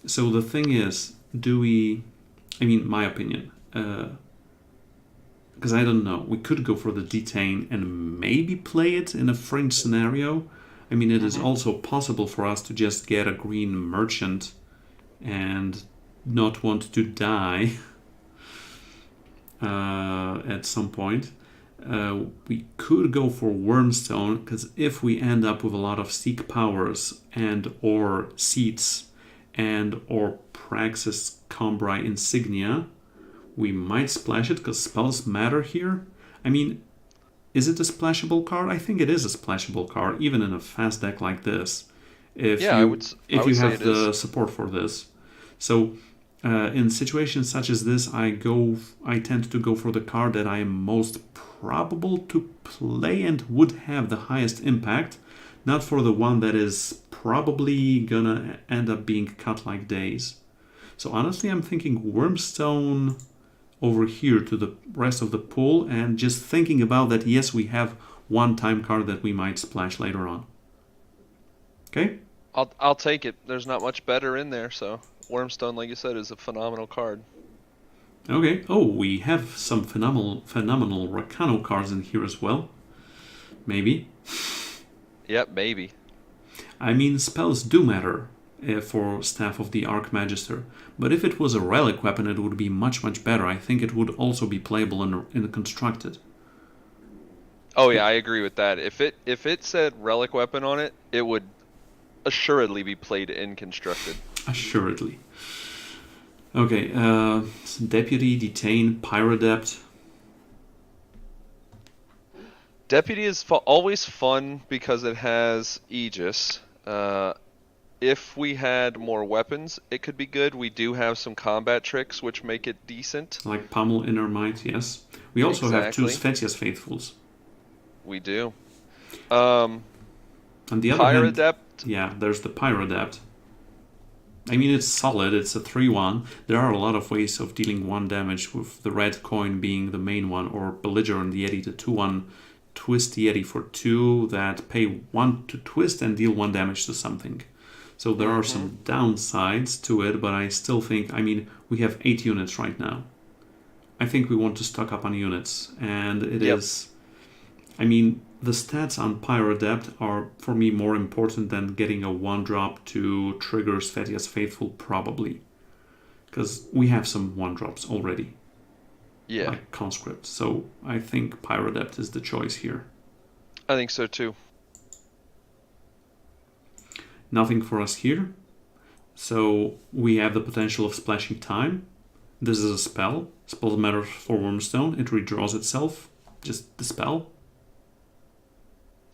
So the thing is, do we? I mean, my opinion, because I don't know. We could go for the Detain and maybe play it in a fringe scenario. I mean, it is Hmm. also possible for us to just get a green merchant and not want to die at some point. We could go for Wormstone because if we end up with a lot of Seek powers and or Seats and or Praxis Combri Insignia, we might splash it because spells matter here. I mean, is it a splashable card? I think it is a splashable card, even in a fast deck like this. If Yeah, you I if would you say have it is. the support for this, so in situations such as this, I tend to go for the card that I am most probable to play and would have the highest impact, not for the one that is probably gonna end up being cut like days. So honestly, I'm thinking Wormstone over here to the rest of the pool and just thinking about that, yes, we have one time card that we might splash later on. Okay? I'll take it. There's not much better in there, so Wormstone, like you said, is a phenomenal card. Okay. Oh, we have some phenomenal Rakano cards in here as well. Maybe. Yep, maybe. I mean, spells do matter for Staff of the Archmagister, but if it was a relic weapon, it would be much better. I think it would also be playable in Constructed. Oh yeah, I agree with that. If it said relic weapon on it, it would assuredly be played in constructed. Assuredly. Okay, Deputy, Detain, Pyrodept. Deputy is always fun because it has Aegis. If we had more weapons, it could be good. We do have some combat tricks which make it decent. Like Pummel, Inner Might, yes. We also have two Exactly. Svetia's Faithfuls. We do. On the other hand, Pyrodept. yeah, there's the Pyrodept. I mean, it's solid, it's a 3-1. There are a lot of ways of dealing 1 damage, with the red coin being the main one, or Belligerent Yeti, the 2-1 Twist Yeti for 2 that pay 1 to twist and deal 1 damage to something. So there are some downsides to it, but I still think, I mean, we have 8 units right now. I think we want to stock up on units, and it is... I mean, the stats on Pyrodept are, for me, more important than getting a 1-drop to trigger Svetia's Faithful, probably. Because we have some 1-drops already. Yeah. Like Conscript. So I think Pyrodept is the choice here. I think so too. Nothing for us here. So we have the potential of Splashing Time. This is a spell. Spell matters for Wormstone. It redraws itself. Just dispel.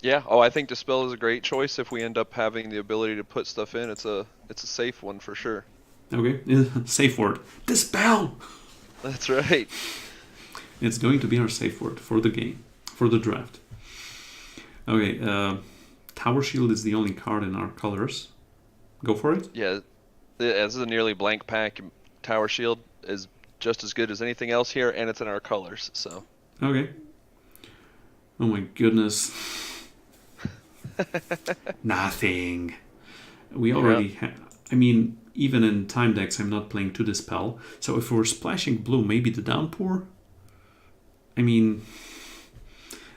Yeah. Oh, I think Dispel is a great choice if we end up having the ability to put stuff in. It's a safe one for sure. Okay. Safe word. Dispel! That's right. It's going to be our safe word for the game. For the draft. Okay. Tower Shield is the only card in our colors. Go for it. Yeah. This is a nearly blank pack. Tower Shield is just as good as anything else here, and it's in our colors. So. Okay. Oh my goodness. Nothing. We already have... I mean, even in time decks, I'm not playing to Dispel. So if we're splashing blue, maybe the Downpour? I mean,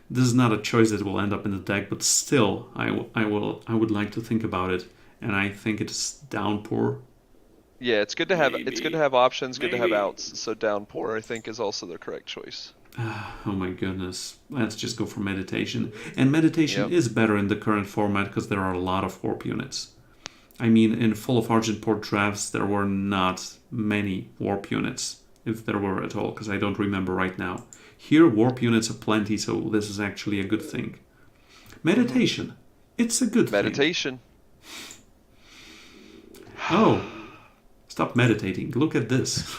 this is not a choice that will end up in the deck, but still, I would like to think about it, and I think it's Downpour. Yeah, it's good to have options, good to have Maybe. outs. So Downpour, I think, is also the correct choice. Oh my goodness. Let's just go for Meditation. And Meditation is better in the current format because there are a lot of warp units. I mean, in Fall of Argentport drafts, there were not many warp units, if there were at all, because I don't remember right now. Here, warp units are plenty, so this is actually a good thing. Meditation. It's a good Meditation. thing. Oh. Stop meditating. Look at this.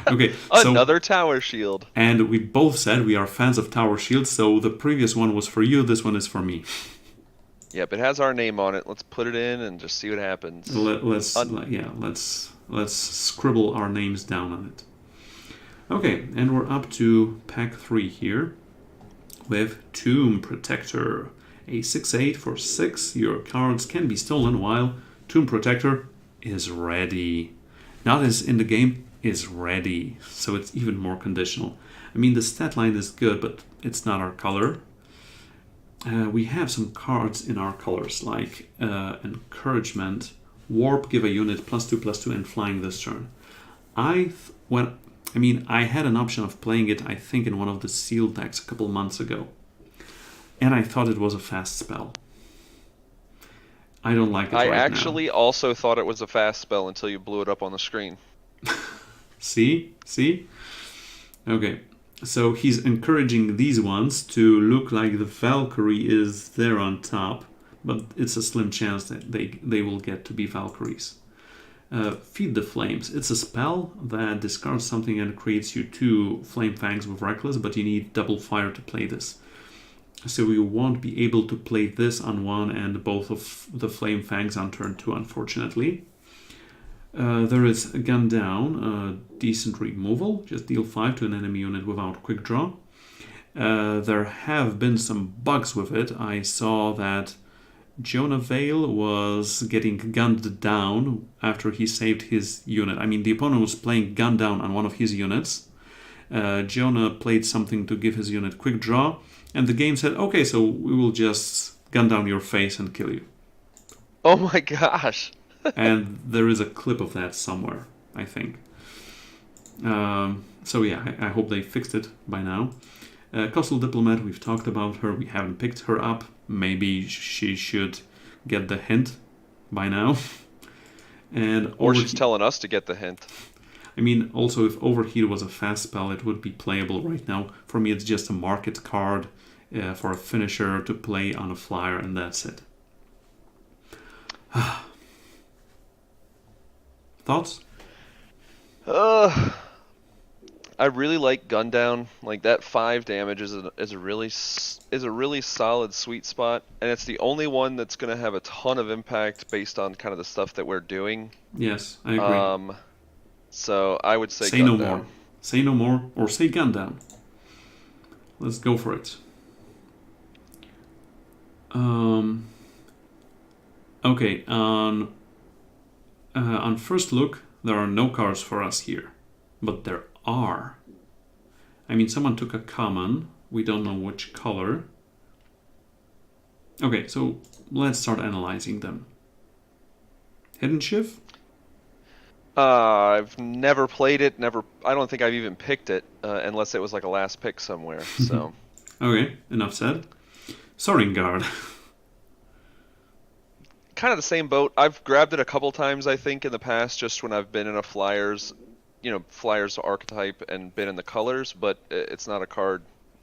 Okay, Another Tower Shield. And we both said we are fans of Tower Shield, so the previous one was for you, this one is for me. Yep, it has our name on it. Let's put it in and just see what happens. Let's scribble our names down on it. Okay, and we're up to pack 3 here with Tomb Protector. A 6/8 for 6. Your cards can be stolen while Tomb Protector is ready. Not as in the game, is ready. So it's even more conditional. I mean, the stat line is good, but it's not our color. We have some cards in our colors, like Encouragement, Warp, give a unit +2/+2 and flying this turn. I had an option of playing it, I think, in one of the sealed decks a couple months ago. And I thought it was a fast spell. I don't like it right now. I actually also thought it was a fast spell until you blew it up on the screen. See? Okay. So he's encouraging these ones to look like the Valkyrie is there on top, but it's a slim chance that they will get to be Valkyries. Feed the Flames. It's a spell that discards something and creates you 2 Flame Fangs with Reckless, but you need double fire to play this. So you won't be able to play this on 1 and both of the Flame Fangs on turn 2, unfortunately. There is a Gun Down, decent removal, just deal 5 to an enemy unit without quick draw. There have been some bugs with it. I saw that Jonah Vale was getting gunned down after he saved his unit. I mean, the opponent was playing Gun Down on one of his units. Jonah played something to give his unit quick draw, and the game said, okay, so we will just gun down your face and kill you. Oh my gosh! And there is a clip of that somewhere, I think. So yeah, I hope they fixed it by now. Coastal Diplomat, we've talked about her. We haven't picked her up. Maybe she should get the hint by now. And or she's telling us to get the hint. I mean, also if Overheat was a fast spell, it would be playable right now. For me, it's just a market card for a finisher to play on a flyer, and that's it. Thoughts? I really like Gun Down. Like that 5 damage is a really solid sweet spot, and it's the only one that's gonna have a ton of impact based on kind of the stuff that we're doing. Yes, I agree. So I would say Say Gun no Down. more. Say no more, or say Gun Down. Let's go for it. Okay, on first look, there are no cards for us here, but there are. I mean, someone took a common. We don't know which color. Okay, so let's start analyzing them. Hidden Shift? I've never played it. I don't think I've even picked it unless it was like a last pick somewhere. So. Okay, enough said. Soaring Guard. Kind of the same boat. I've grabbed it a couple times, I think, in the past, just when I've been in a Flyers archetype and been in the colors, but it's not a card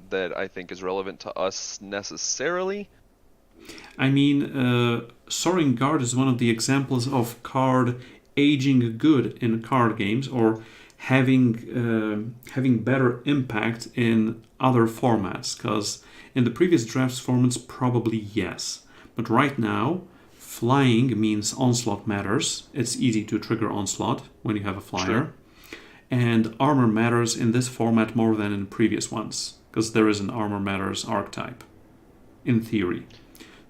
that I think is relevant to us necessarily. I mean, Soaring Guard is one of the examples of card aging good in card games, or having better impact in other formats, because in the previous drafts formats, probably yes. But right now, flying means Onslaught matters. It's easy to trigger Onslaught when you have a flyer. Sure. And armor matters in this format more than in previous ones, because there is an armor matters archetype, in theory.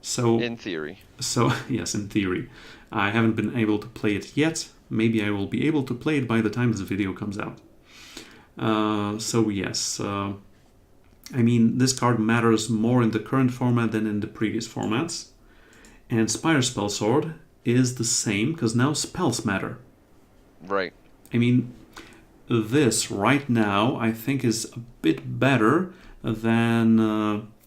So in theory. So yes, in theory. I haven't been able to play it yet. Maybe I will be able to play it by the time this video comes out. So yes, I mean, this card matters more in the current format than in the previous formats. And Spire Spellsword is the same, because now spells matter. Right. I mean, this right now I think is a bit better than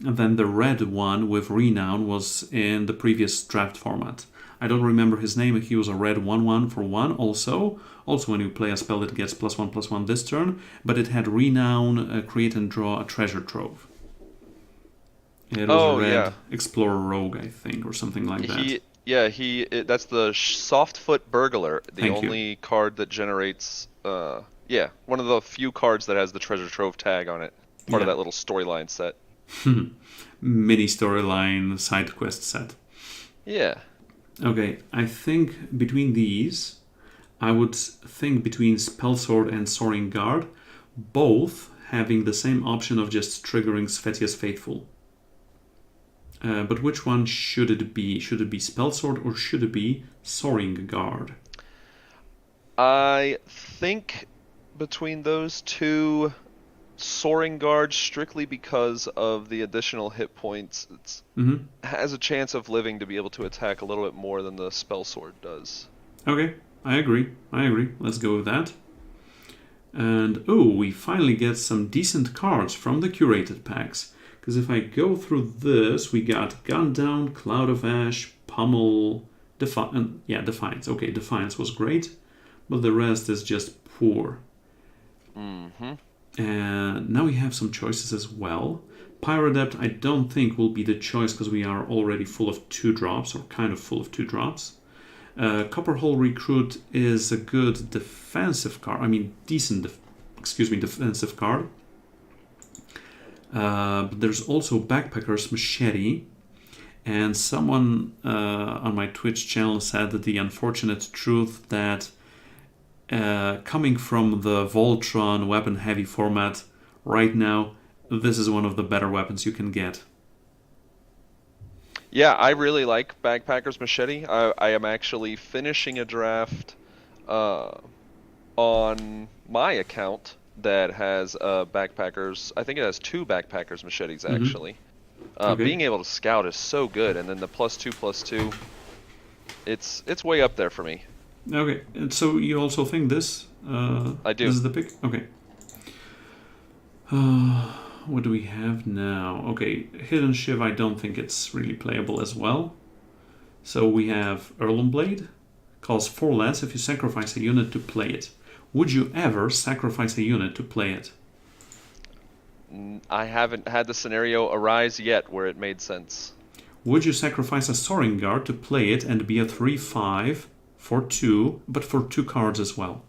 the red one with Renown was in the previous draft format. I don't remember his name. He was a red 1/1 for 1 also. Also, when you play a spell, it gets +1/+1 this turn, but it had Renown, create and draw a treasure trove. It was a red Explorer Rogue, I think, or something like that. That's the Softfoot Burglar, the only card that generates, one of the few cards that has the treasure trove tag on it. Part of that little storyline set. Mini storyline side quest set. Yeah. Okay, I think between these, I would think between Spellsword and Soaring Guard, both having the same option of just triggering Svethia's Faithful. But which one should it be? Should it be Spellsword or should it be Soaring Guard? I think between those two, Soaring Guard, strictly because of the additional hit points, it has a chance of living to be able to attack a little bit more than the Spellsword does. Okay, I agree. Let's go with that. And we finally get some decent cards from the curated packs. Because if I go through this, we got Gun Down, Cloud of Ash, Pummel, Defiance. Okay, Defiance was great, but the rest is just poor. And now we have some choices as well. Pyrodept I don't think will be the choice because we are already full of 2-drops, or kind of full of 2-drops. Copperhole Recruit is a good defensive card. I mean, defensive card. But there's also Backpacker's Machete. And someone on my Twitch channel said that the unfortunate truth that coming from the Voltron weapon-heavy format, right now, this is one of the better weapons you can get. Yeah, I really like Backpacker's Machete. I am actually finishing a draft on my account that has Backpackers. I think it has 2 Backpackers Machetes, actually. Okay. Being able to scout is so good, and then the +2/+2, it's way up there for me. Okay, and so you also think this? I do. This is the pick? Okay. What do we have now? Okay, Hidden Shiv, I don't think it's really playable as well. So we have Erlenblade. Costs 4 less if you sacrifice a unit to play it. Would you ever sacrifice a unit to play it? I haven't had the scenario arise yet where it made sense. Would you sacrifice a Soaring Guard to play it and be a 3/5 for 2, but for 2 cards as well?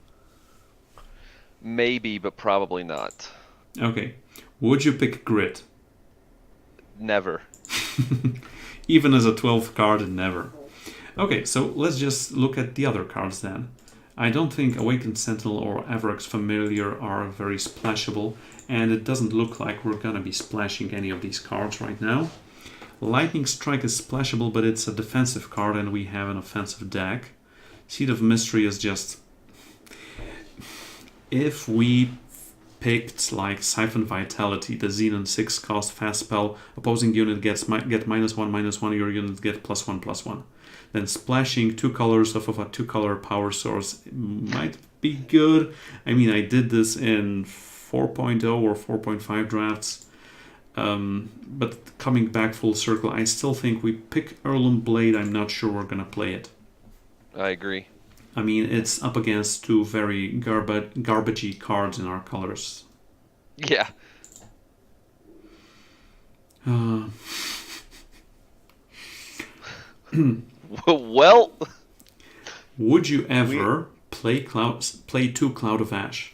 Maybe, but probably not. Okay. Would you pick Grit? Never. Even as a 12th card, never. Okay, so let's just look at the other cards then. I don't think Awakened Sentinel or Avarax Familiar are very splashable, and it doesn't look like we're gonna be splashing any of these cards right now. Lightning Strike is splashable, but it's a defensive card and we have an offensive deck. Seed of Mystery is just... If we picked like Siphon Vitality, the Xenon 6 cost fast spell, opposing unit get -1/-1, your unit get +1/+1. Then splashing 2 colors off of a 2-color power source might be good. I mean, I did this in 4.0 or 4.5 drafts. But coming back full circle, I still think we pick Heirloom Blade. I'm not sure we're gonna play it. I agree. I mean, it's up against 2 very garbagey cards in our colors. Yeah. Well, would you ever play 2 Cloud of Ash?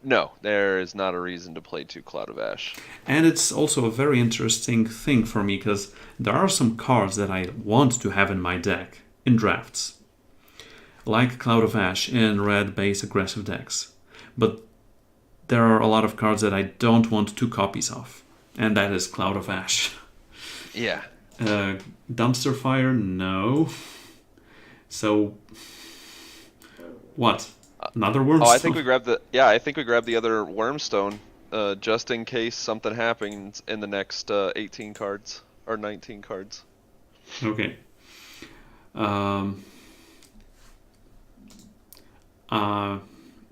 No, there is not a reason to play 2 Cloud of Ash. And it's also a very interesting thing for me, because there are some cards that I want to have in my deck in drafts. Like Cloud of Ash in red base aggressive decks. But there are a lot of cards that I don't want 2 copies of. And that is Cloud of Ash. Yeah. Dumpster Fire? No. So... what? Another Wormstone? Oh, I think we grabbed the other Wormstone, just in case something happens in the next 18 cards or 19 cards. Okay. I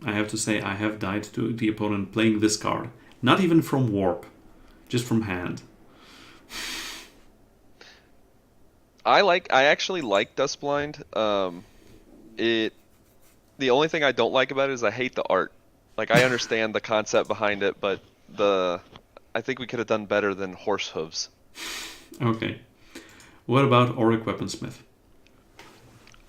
have to say I have died to the opponent playing this card. Not even from Warp, just from hand. I actually like Dustblind. The only thing I don't like about it is I hate the art. Like, I understand the concept behind it, but I think we could have done better than Horse Hooves. Okay. What about Auric Weaponsmith?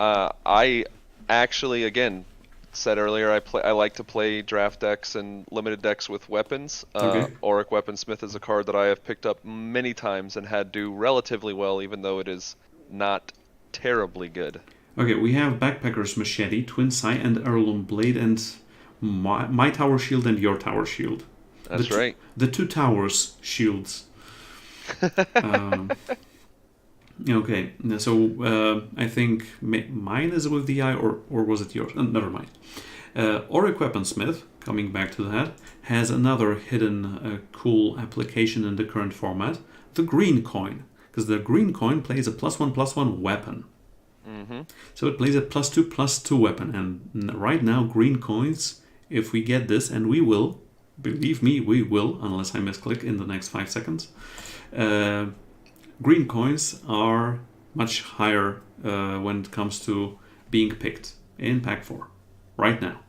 I actually, again, said earlier, I like to play draft decks and limited decks with weapons. Okay. Auric Weaponsmith is a card that I have picked up many times and had do relatively well, even though it is not terribly good. Okay, we have Backpacker's Machete, Twin Sai, and Heirloom Blade, and my Tower Shield and your Tower Shield. That's right. The 2 towers shields. Okay, so I think mine is with the eye, or was it yours? Never mind. Auric Weaponsmith, coming back to that, has another hidden cool application in the current format, the green coin. Because the green coin plays a +1/+1 weapon. Mm-hmm. So it plays a +2/+2 weapon. And right now, green coins, if we get this, and we will, believe me, we will, unless I misclick in the next 5 seconds, green coins are much higher when it comes to being picked in Pack 4. Right now.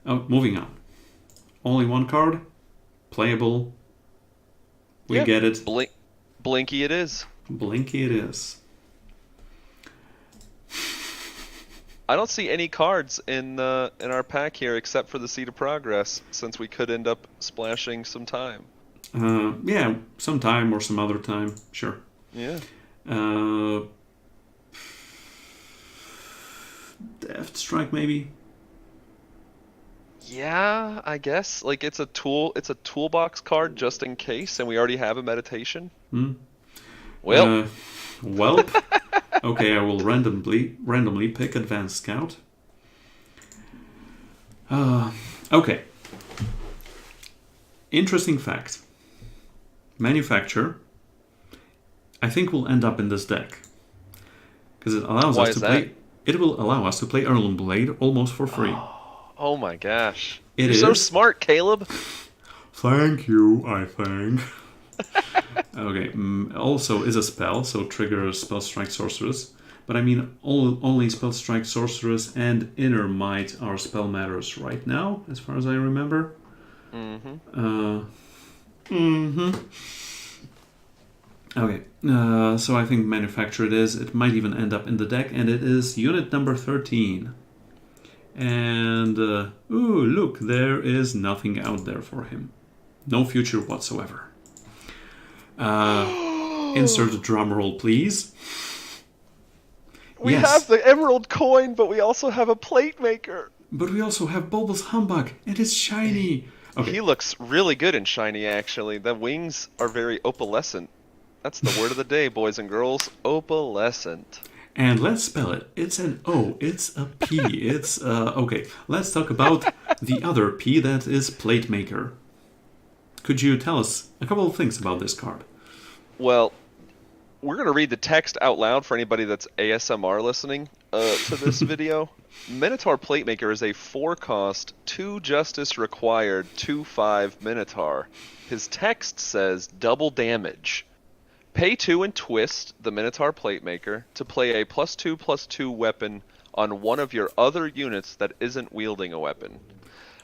Oh, moving on. Only 1 card. Playable. We get it. Blinky it is. Blinky it is. I don't see any cards in our pack here except for the Seed of Progress, since we could end up splashing some time. Yeah, some time or some other time, sure. Yeah. Deft Strike, maybe. Yeah, I guess. Like, it's a toolbox card just in case, and we already have a meditation. Well. Welp. Okay, I will randomly pick Advanced Scout. Okay. Interesting fact. Manufacture, I think, will end up in this deck. Because it allows us to play... It will allow us to play Heirloom Blade almost for free. Oh my gosh. You're so smart, Caleb. Thank you, I think. Okay, also is a spell, so triggers Spell Strike Sorceress. But I mean, only Spell Strike, Sorceress, and Inner Might are spell matters right now, as far as I remember. Okay, so I think Manufacture it is. It might even end up in the deck, and it is unit number 13. And, ooh, look, there is nothing out there for him. No future whatsoever. Insert a drum roll, please. We have the emerald coin, but we also have a plate maker. But we also have Bulbous Humbug, and it's shiny. Okay. He looks really good in shiny, actually. The wings are very opalescent. That's the word of the day, boys and girls. Opalescent. And let's spell it. It's an O. It's a P. It's, okay. Let's talk about the other P, that is Plate Maker. Could you tell us a couple of things about this card? Well, we're going to read the text out loud for anybody that's ASMR listening to this video. Minotaur Plate Maker is a 4-cost, 2 justice required, 2/5 Minotaur. His text says double damage. Pay 2 and twist the Minotaur Plate Maker to play a +2/+2 weapon on one of your other units that isn't wielding a weapon.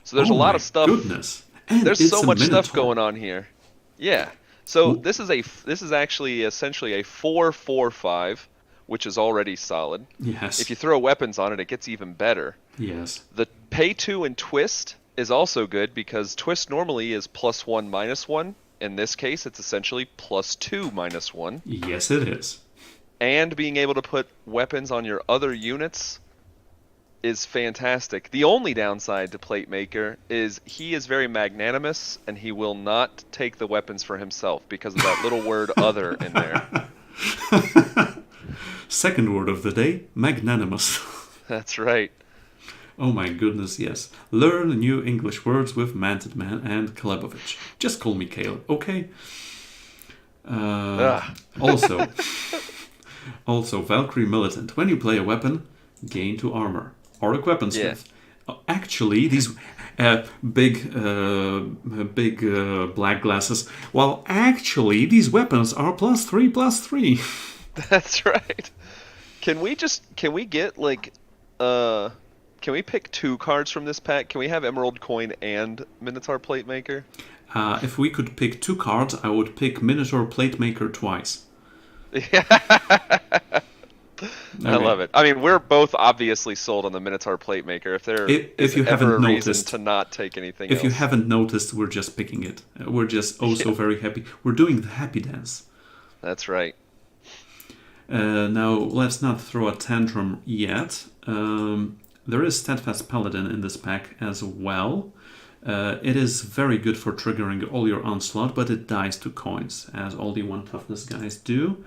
So there's a lot of stuff. Goodness. And there's so much Minotaur. stuff going on here. Yeah. So this is actually essentially a 4/4/5, which is already solid. Yes. If you throw weapons on it, it gets even better. Yes. The pay 2 and twist is also good because twist normally is +1 -1. In this case, it's essentially +2 -1. Yes, it is. And being able to put weapons on your other units is fantastic. The only downside to Plate Maker is he is very magnanimous, and he will not take the weapons for himself because of that little word other in there. Second word of the day, magnanimous. That's right. Oh my goodness, yes. Learn new English words with Mantid Man and Calebovitsch. Just call me Caleb, okay? Also, Valkyrie Militant. When you play a weapon, gain 2 armor. Auric Weaponsmith. Yeah. Actually, these big black glasses. Well, actually, these weapons are +3/+3. That's right. Can we pick 2 cards from this pack? Can we have Emerald Coin and Minotaur Plate Maker? If we could pick 2 cards, I would pick Minotaur Plate Maker twice. Yeah. I love it. I mean, we're both obviously sold on the Minotaur Plate Maker. If you haven't noticed, to not take anything else. If you haven't noticed, we're just picking it. We're just so very happy. We're doing the happy dance. That's right. Now, let's not throw a tantrum yet. There is Steadfast Paladin in this pack as well. It is very good for triggering all your onslaught, but it dies to coins, as all the 1 toughness guys do.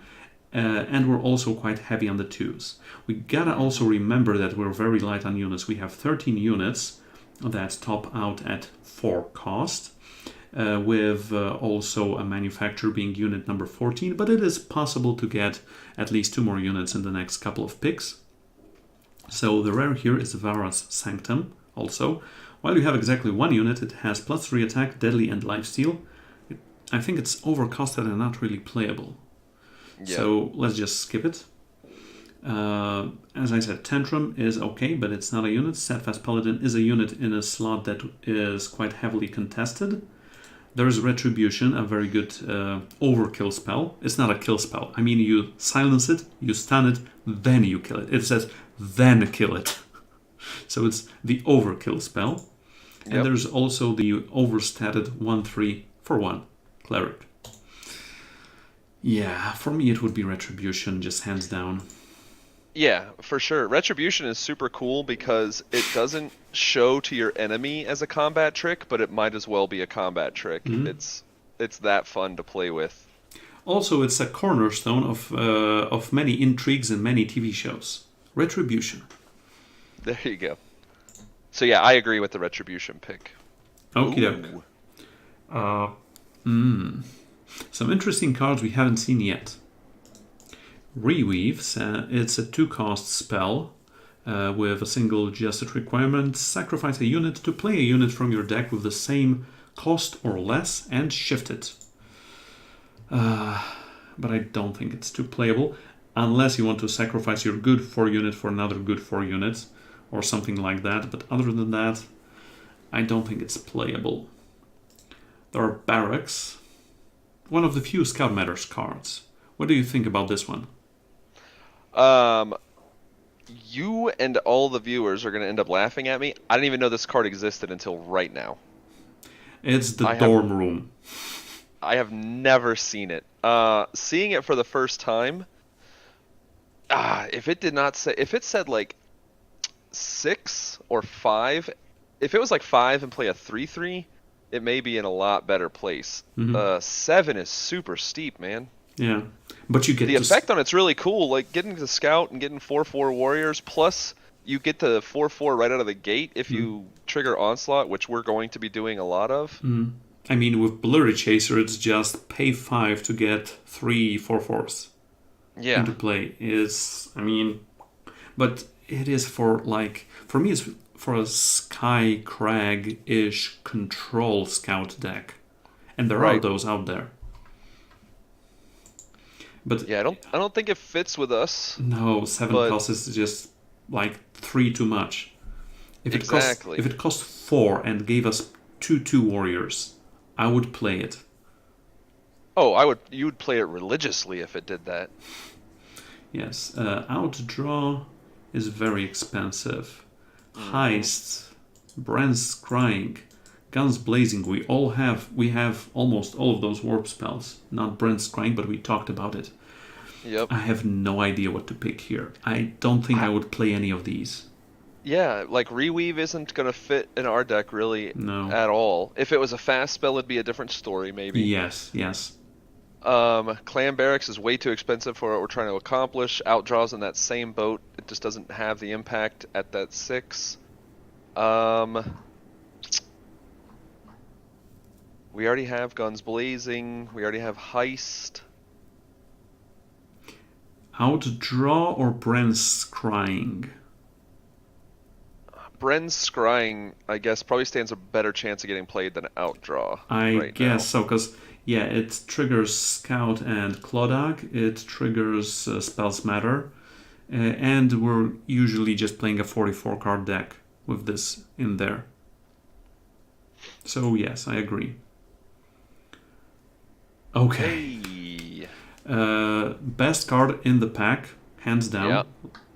And we're also quite heavy on the 2s. We gotta also remember that we're very light on units. We have 13 units that top out at 4 cost, with also a manufacturer being unit number 14, but it is possible to get at least 2 more units in the next couple of picks. So the rare here is Vara's Sanctum also. While you have exactly 1 unit, it has +3 attack, deadly, and lifesteal. I think it's overcosted and not really playable. Yep. So let's just skip it. As I said, Tantrum is okay, but it's not a unit. Steadfast Paladin is a unit in a slot that is quite heavily contested. There's Retribution, a very good overkill spell. It's not a kill spell. I mean, you silence it, you stun it, then you kill it. It says, then kill it. So it's the overkill spell. Yep. And there's also the overstated 1/3 for 1 Cleric. Yeah, for me it would be Retribution, just hands down. Yeah, for sure. Retribution is super cool because it doesn't show to your enemy as a combat trick, but it might as well be a combat trick. Mm-hmm. It's that fun to play with. Also, it's a cornerstone of many intrigues and many TV shows. Retribution. There you go. So yeah, I agree with the Retribution pick. Okie doke. Some interesting cards we haven't seen yet. Reweave, it's a 2-cost spell with a single justice requirement. Sacrifice a unit to play a unit from your deck with the same cost or less and shift it. But I don't think it's too playable. unless you want to sacrifice your good 4 unit for another good 4 units or something like that. But other than that, I don't think it's playable. There are barracks. One of the few Scout Matters cards. What do you think about this one? You and all the viewers are going to end up laughing at me. I didn't even know this card existed until right now. It's the dorm room. I have never seen it. Seeing it for the first time, if it said like 6 or 5, if it was like 5 and play a 3/3, it may be in a lot better place. 7 is super steep, man. Yeah, but you get the effect on it's really cool. Like getting to scout and getting 4/4 warriors, plus you get the 4/4 right out of the gate if you trigger onslaught, which we're going to be doing a lot of. I mean, with Blurry Chaser, it's just pay 5 to get 3 4/4s into play. But it is for me, it's for a Sky Crag-ish control scout deck, and there are those out there. But yeah, I don't think it fits with us. No, 7 cost is just like 3 too much. If it cost 4 and gave us 2/2 warriors, I would play it. Oh, you would play it religiously if it did that. Yes, outdraw is very expensive. Heist, Brand's Scrying, Guns Blazing. We have almost all of those warp spells. Not Brand's Scrying, but we talked about it. Yep. I have no idea what to pick here. I don't think I would play any of these. Yeah, like Reweave isn't going to fit in our deck really at all. If it was a fast spell, it'd be a different story, maybe. Yes. Clan Barracks is way too expensive for what we're trying to accomplish. Outdraws in that same boat. It just doesn't have the impact at that 6. We already have Guns Blazing. We already have Heist. Outdraw or Brand's Scrying? Bren's Scrying, I guess, probably stands a better chance of getting played than Outdraw. I guess so, because it triggers Scout and Clodagh, it triggers Spells Matter, and we're usually just playing a 44 card deck with this in there. So yes, I agree. Okay. Best card in the pack, hands down. Yep.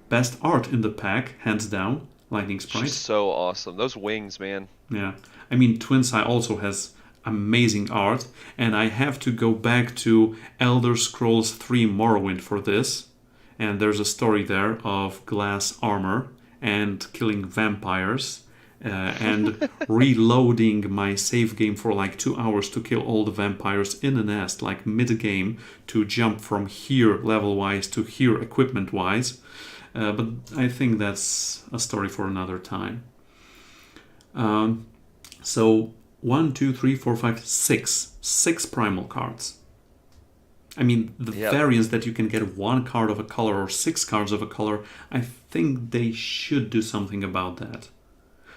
Best art in the pack, hands down. Lightning Sprite. She's so awesome. Those wings, man. Yeah. I mean, Twinside also has amazing art, and I have to go back to Elder Scrolls 3 Morrowind for this. And there's a story there of glass armor and killing vampires and reloading my save game for like 2 hours to kill all the vampires in a nest, like mid-game, to jump from here level-wise to here equipment-wise. But I think that's a story for another time. So 1, 2, 3, 4, 5, 6. 6 primal cards. I mean, the variance that you can get 1 card of a color or 6 cards of a color, I think they should do something about that.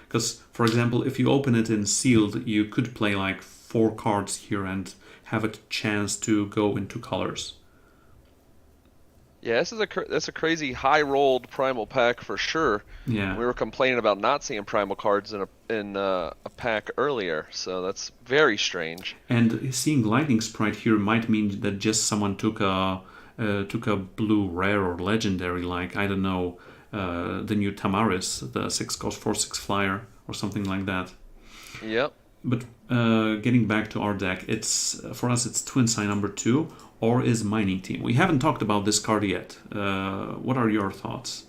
Because, for example, if you open it in sealed, you could play like 4 cards here and have a chance to go into colors. Yeah, that's a crazy high-rolled primal pack for sure. Yeah. We were complaining about not seeing primal cards in a pack earlier, so that's very strange. And seeing Lightning Sprite here might mean that just someone took a blue rare or legendary, like, I don't know, the new Tamaris, the 6 cost 4/6 flyer or something like that. Yep. But getting back to our deck, for us it's Twinside number 2 or is Mining Team. We haven't talked about this card yet. What are your thoughts?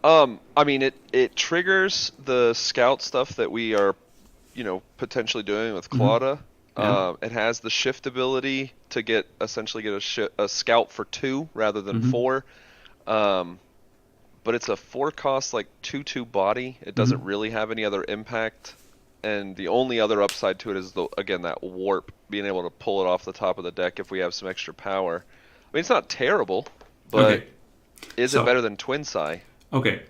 I mean, it triggers the scout stuff that we are, potentially doing with Claudia. It has the shift ability to essentially get a scout for 2 rather than 4. But it's a 4 cost like 2/2 body. It doesn't really have any other impact. And the only other upside to it is, that warp, being able to pull it off the top of the deck if we have some extra power. I mean, it's not terrible, but is it better than Twinside? Okay.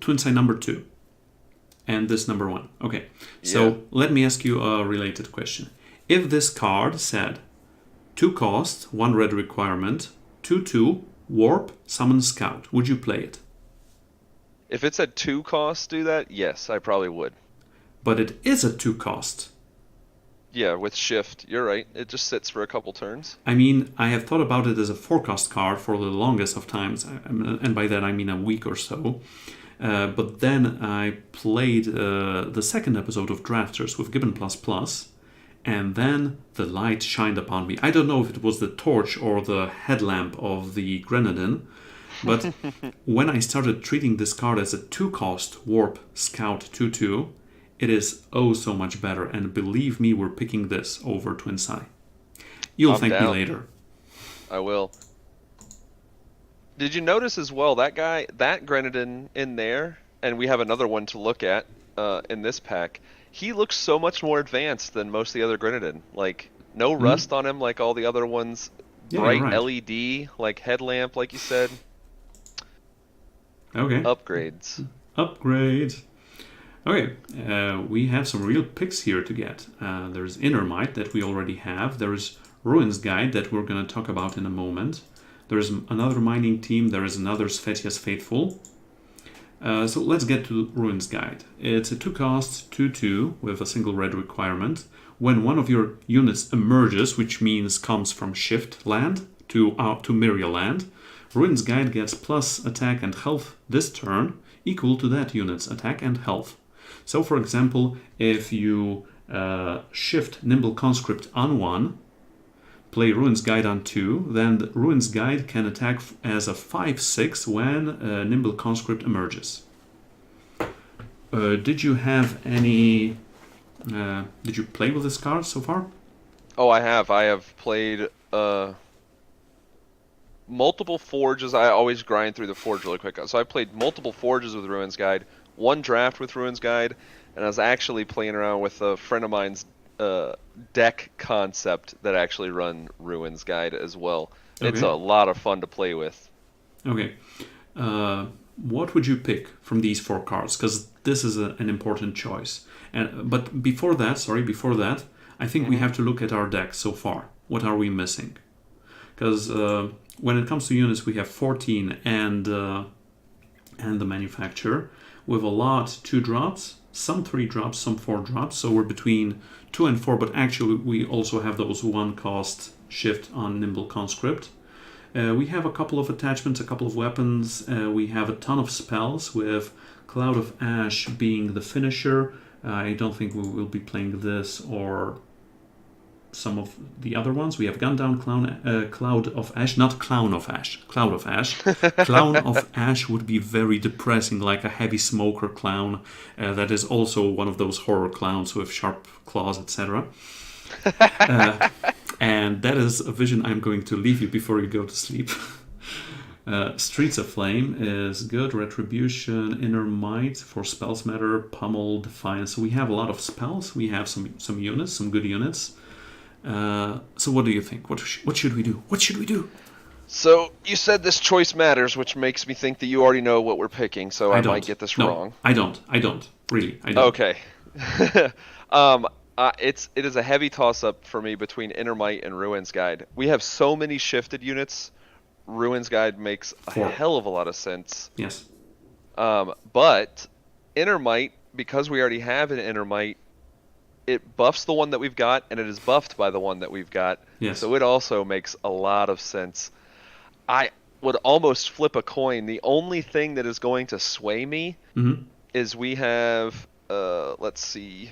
Twinside number 2. And this number 1. Okay. So let me ask you a related question. If this card said 2 cost, 1 red requirement, 2/2, Warp, Summon Scout. Would you play it? If it's at 2 costs, do that? Yes, I probably would. But it is a 2 cost. Yeah, with shift, you're right. It just sits for a couple turns. I mean, I have thought about it as a 4 cost card for the longest of times, and by that I mean a week or so. But then I played the second episode of Drafters with Gibbon++, and then the light shined upon me. I don't know if it was the torch or the headlamp of the Grenadine, but when I started treating this card as a 2 cost Warp Scout 2/2, it is oh so much better, and believe me, we're picking this over Twinsai. You'll thank me later. I will. Did you notice as well that Grenadine in there, and we have another one to look at in this pack, he looks so much more advanced than most of the other Grenadine. Like, no rust on him like all the other ones. Yeah, bright right. LED, like headlamp, like you said. Okay. Upgrades. Upgrade. Okay, we have some real picks here to get. There's Inner Might that we already have. There's Ruins Guide that we're going to talk about in a moment. There's another mining team. There is another Svetia's Faithful. So let's get to Ruins Guide. It's a 2 cost 2/2 with a single red requirement. When one of your units emerges, which means comes from shift land to Myria land, Ruins Guide gets plus attack and health this turn, equal to that unit's attack and health. So, for example, if you shift Nimble Conscript on 1, play Ruins Guide on 2, then the Ruins Guide can attack as a 5/6 when Nimble Conscript emerges. Did you have any... did you play with this card so far? Oh, I have. I have played multiple forges. I always grind through the forge really quick. So I played multiple forges with Ruins Guide, 1 draft with Ruins Guide, and I was actually playing around with a friend of mine's deck concept that actually run Ruins Guide as well. Okay. It's a lot of fun to play with. Okay. What would you pick from these 4 cards? Because this is an important choice. But before that, I think we have to look at our deck so far. What are we missing? Because when it comes to units, we have 14 and the manufacturer, with a lot 2 drops, some 3 drops, some 4 drops. So we're between 2 and 4, but actually we also have those 1 cost shift on Nimble Conscript. We have a couple of attachments, a couple of weapons. We have a ton of spells, with Cloud of Ash being the finisher. I don't think we will be playing this or some of the other ones. We have Gundown Cloud of Ash, not Clown of Ash, Cloud of Ash. Clown of Ash would be very depressing, like a heavy smoker clown that is also one of those horror clowns with sharp claws, etc. And that is a vision I'm going to leave you before you go to sleep. Streets of Flame is good. Retribution, Inner Might for Spells Matter, Pummel, Defiance. So we have a lot of spells. We have some units, some good units. So what do you think? What should we do? What should we do? So you said this choice matters, which makes me think that you already know what we're picking. So I might get this wrong. I don't. Really, I don't. Okay. It is a heavy toss-up for me between Inner Might and Ruins Guide. We have so many shifted units. Ruins Guide makes a hell of a lot of sense. Yes. But Inner Might, because we already have an Inner Might, it buffs the one that we've got, and it is buffed by the one that we've got. Yes. So it also makes a lot of sense. I would almost flip a coin. The only thing that is going to sway me is we have, let's see,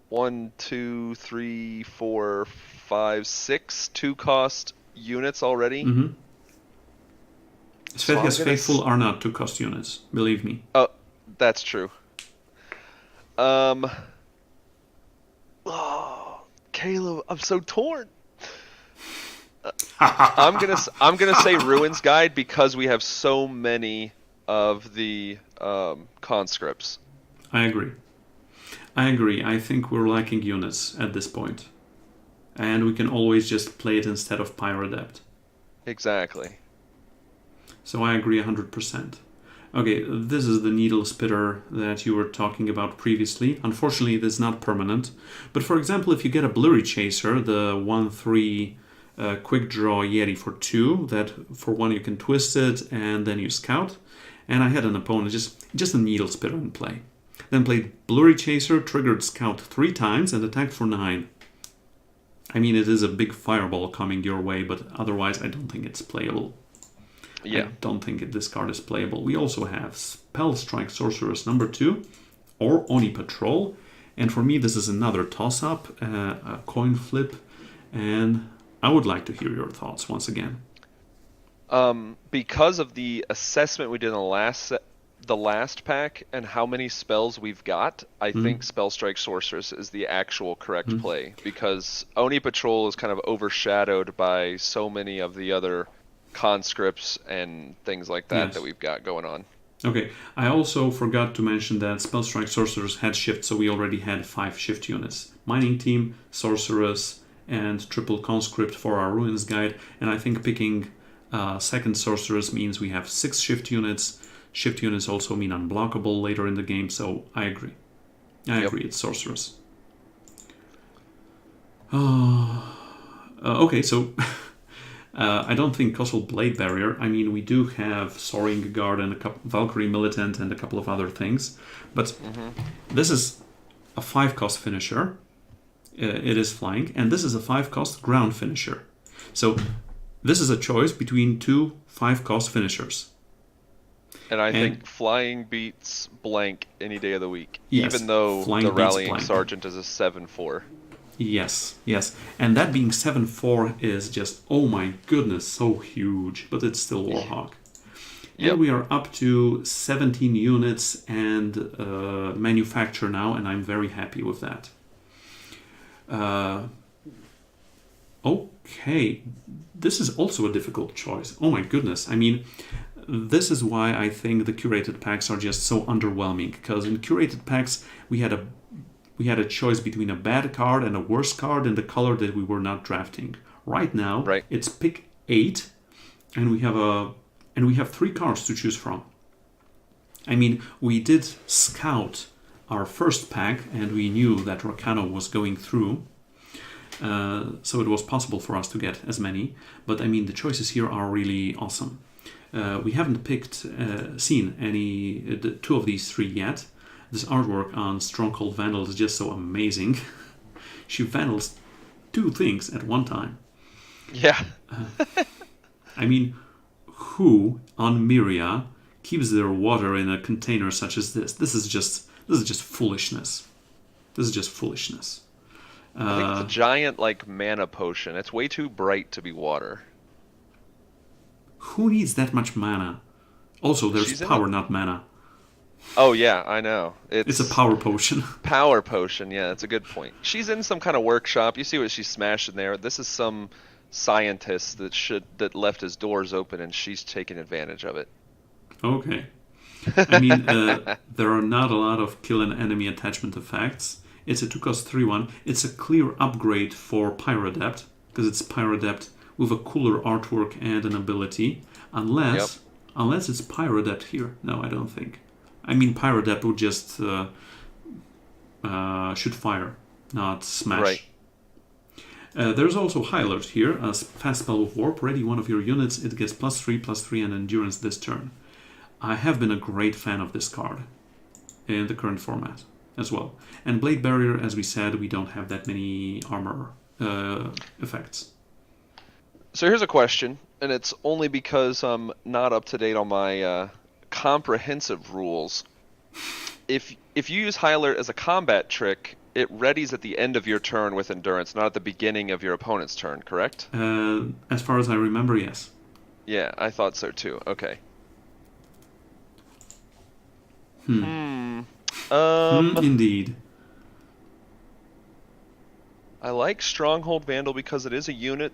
1, 2, 3, 4, 5, 6 2-cost units already. Svetia's Faithful are not 2-cost units, believe me. Oh, that's true. Oh, Caleb, I'm so torn. I'm gonna say Ruins Guide because we have so many of the conscripts. I agree. I think we're lacking units at this point, and we can always just play it instead of Pyrodept. Exactly. So I agree 100%. Okay, this is the needle spitter that you were talking about previously. Unfortunately, it is not permanent. But for example, if you get a Blurry Chaser, the 1/3 Quick Draw Yeti for 2. That for 1 you can twist it and then you scout. And I had an opponent, just a Needle Spitter in play. Then played Blurry Chaser, triggered Scout 3 times and attacked for 9. I mean, it is a big fireball coming your way, but otherwise I don't think it's playable. Yeah. I don't think this card is playable. We also have Spell Strike Sorceress number 2 or Oni Patrol. And for me, this is another toss-up, a coin flip. And I would like to hear your thoughts once again. Because of the assessment we did in the last pack and how many spells we've got, I think Spell Strike Sorceress is the actual correct play, because Oni Patrol is kind of overshadowed by so many of the other conscripts and things like that that we've got going on. Okay, I also forgot to mention that Spell Strike Sorceress had shift, so we already had 5 shift units. Mining Team, Sorceress, and Triple Conscript for our Ruins Guide, and I think picking second Sorceress means we have 6 shift units. Shift units also mean unblockable later in the game, so I agree. I agree, it's Sorceress. Okay, so I don't think Colossal Blade Barrier. I mean, we do have Soaring Guard and a couple, Valkyrie Militant and a couple of other things, but this is a 5-cost finisher. It is flying, and this is a 5-cost ground finisher. So this is a choice between 2 5-cost finishers. And I think flying beats blank any day of the week, yes, even though the Rallying blank. Sergeant is a 7/4. Yes. And that being 7/4 is just, oh my goodness, so huge. But it's still Warhawk. And we are up to 17 units and manufacture now, and I'm very happy with that. Okay, this is also a difficult choice. Oh my goodness, I mean, this is why I think the curated packs are just so underwhelming, because in curated packs we had a choice between a bad card and a worse card in the color that we were not drafting. Right now, it's pick 8, and we have 3 cards to choose from. I mean, we did scout our first pack, and we knew that Rakano was going through, so it was possible for us to get as many. But I mean, the choices here are really awesome. We haven't seen any 2 of these 3 yet. This artwork on Stronghold Vandal is just so amazing. She vandals 2 things at one time. Yeah. I mean, who on Myria keeps their water in a container such as this? This is just foolishness. This is just foolishness. I think it's a giant mana potion. It's way too bright to be water. Who needs that much mana? Also, there's power, not mana. Oh yeah, I know. It's a power potion. Power potion, yeah, that's a good point. She's in some kind of workshop. You see what she's smashing there. This is some scientist that left his doors open, and she's taking advantage of it. Okay. I mean, there are not a lot of kill an enemy attachment effects. It's a 2-cost 3/1. It's a clear upgrade for Pyrodept, because it's Pyrodept with a cooler artwork and an ability. Unless it's Pyrodept here. No, I don't think. I mean, Pyrodept would just shoot fire, not smash. Right. There's also High Alert here, a fast spell with Warp. Ready one of your units, it gets +3/+3 and Endurance this turn. I have been a great fan of this card in the current format as well. And Blade Barrier, as we said, we don't have that many armor effects. So here's a question, and it's only because I'm not up to date on my comprehensive rules. If you use High Alert as a combat trick, it readies at the end of your turn with Endurance, not at the beginning of your opponent's turn, correct? As far as I remember, yes. Yeah, I thought so too. Okay. Indeed. I like Stronghold Vandal because it is a unit.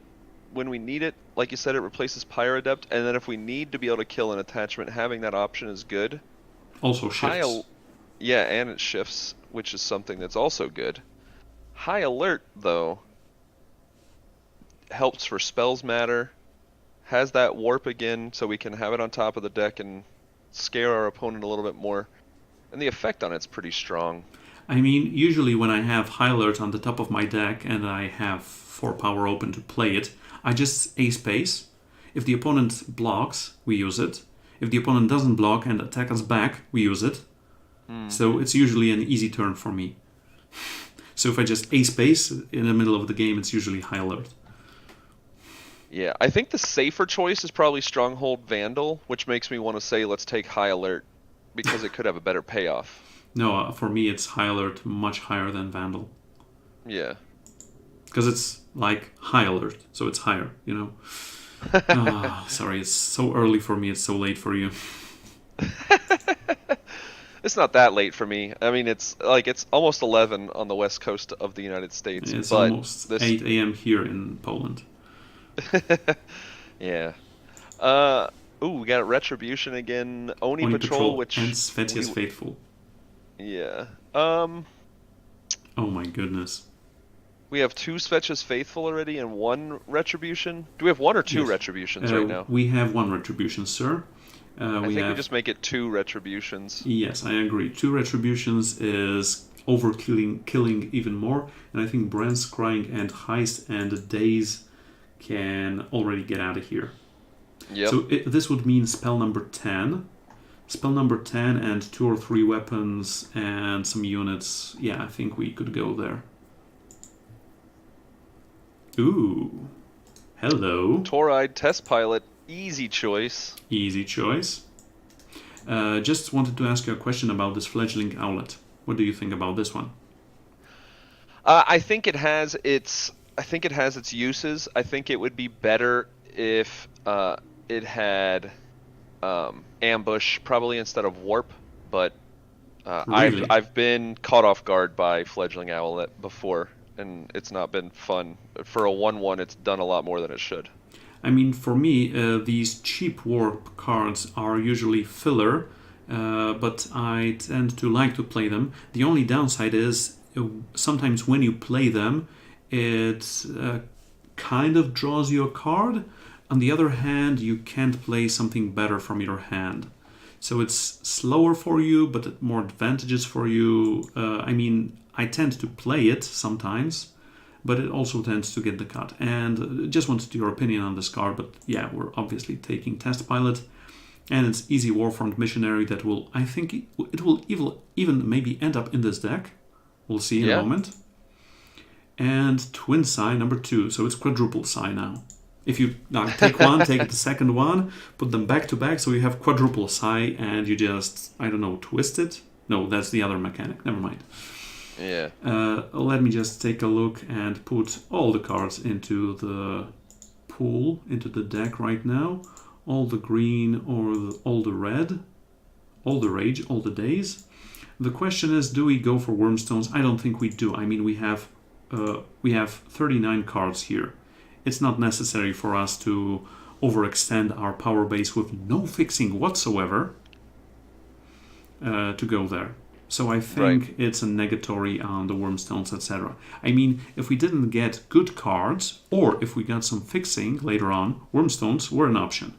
When we need it, like you said, it replaces Pyrodept, and then if we need to be able to kill an attachment, having that option is good. Also shifts. Yeah, and it shifts, which is something that's also good. High Alert, though, helps for spells matter, has that warp again, so we can have it on top of the deck and scare our opponent a little bit more. And the effect on it's pretty strong. I mean, usually when I have High Alert on the top of my deck and I have 4 power open to play it, I just ace base. If the opponent blocks, we use it. If the opponent doesn't block and attack us back, we use it. So it's usually an easy turn for me. So if I just ace base in the middle of the game, it's usually high alert. Yeah, I think the safer choice is probably Stronghold Vandal, which makes me want to say let's take high alert because it could have a better payoff. No, for me it's high alert much higher than Vandal. Yeah. Because it's like high alert, so it's higher, you know. Sorry, it's so early for me, it's so late for you. It's not that late for me. I mean, it's almost 11 on the west coast of the United States. It's but almost 8 a.m. here in Poland. Yeah. We got Retribution again. Oni Patrol, which and Svetia's Faithful. Yeah. Oh my goodness. We have 2 Svetia's Faithful already and 1 Retribution. Do we have 1 or 2 Yes. Retributions right now? We have 1 Retribution, sir. I think we just make it 2 Retributions. Yes, I agree. 2 Retributions is killing even more, and I think Brand Scrying and Heist and Daze can already get out of here. Yep. So this would mean spell number 10. Spell number 10 and 2 or 3 weapons and some units. Yeah, I think we could go there. Ooh. Hello. Tauride Test Pilot. Easy choice. Easy choice. Just wanted to ask you a question about this Fledgling Owlet. What do you think about this one? I think it has its uses. I think it would be better if it had ambush probably instead of warp, but Really? I've been caught off guard by Fledgling Owlet before, and it's not been fun. For a 1/1, it's done a lot more than it should. I mean, for me, these cheap warp cards are usually filler, but I tend to like to play them. The only downside is sometimes when you play them, it kind of draws you a card. On the other hand, you can't play something better from your hand. So it's slower for you, but more advantages for you. I mean, I tend to play it sometimes, but it also tends to get the cut. And just wanted your opinion on this card, but yeah, we're obviously taking Test Pilot, and it's Easy Warfront Missionary that will, I think, it will even maybe end up in this deck. We'll see in a moment. And Twin Psi number 2, so it's quadruple Psi now. If you take one, take the second one, put them back to back, so you have quadruple Psi, and you just, I don't know, twist it? No, that's the other mechanic, never mind. Yeah. Let me just take a look and put all the cards into the pool, into the deck right now. All the green or all the red, all the rage, all the days. The question is, do we go for Wormstones? I don't think we do. I mean, we have 39 cards here. It's not necessary for us to overextend our power base with no fixing whatsoever to go there. So I think it's a negatory on the Wormstones, etc. I mean, if we didn't get good cards, or if we got some fixing later on, Wormstones were an option.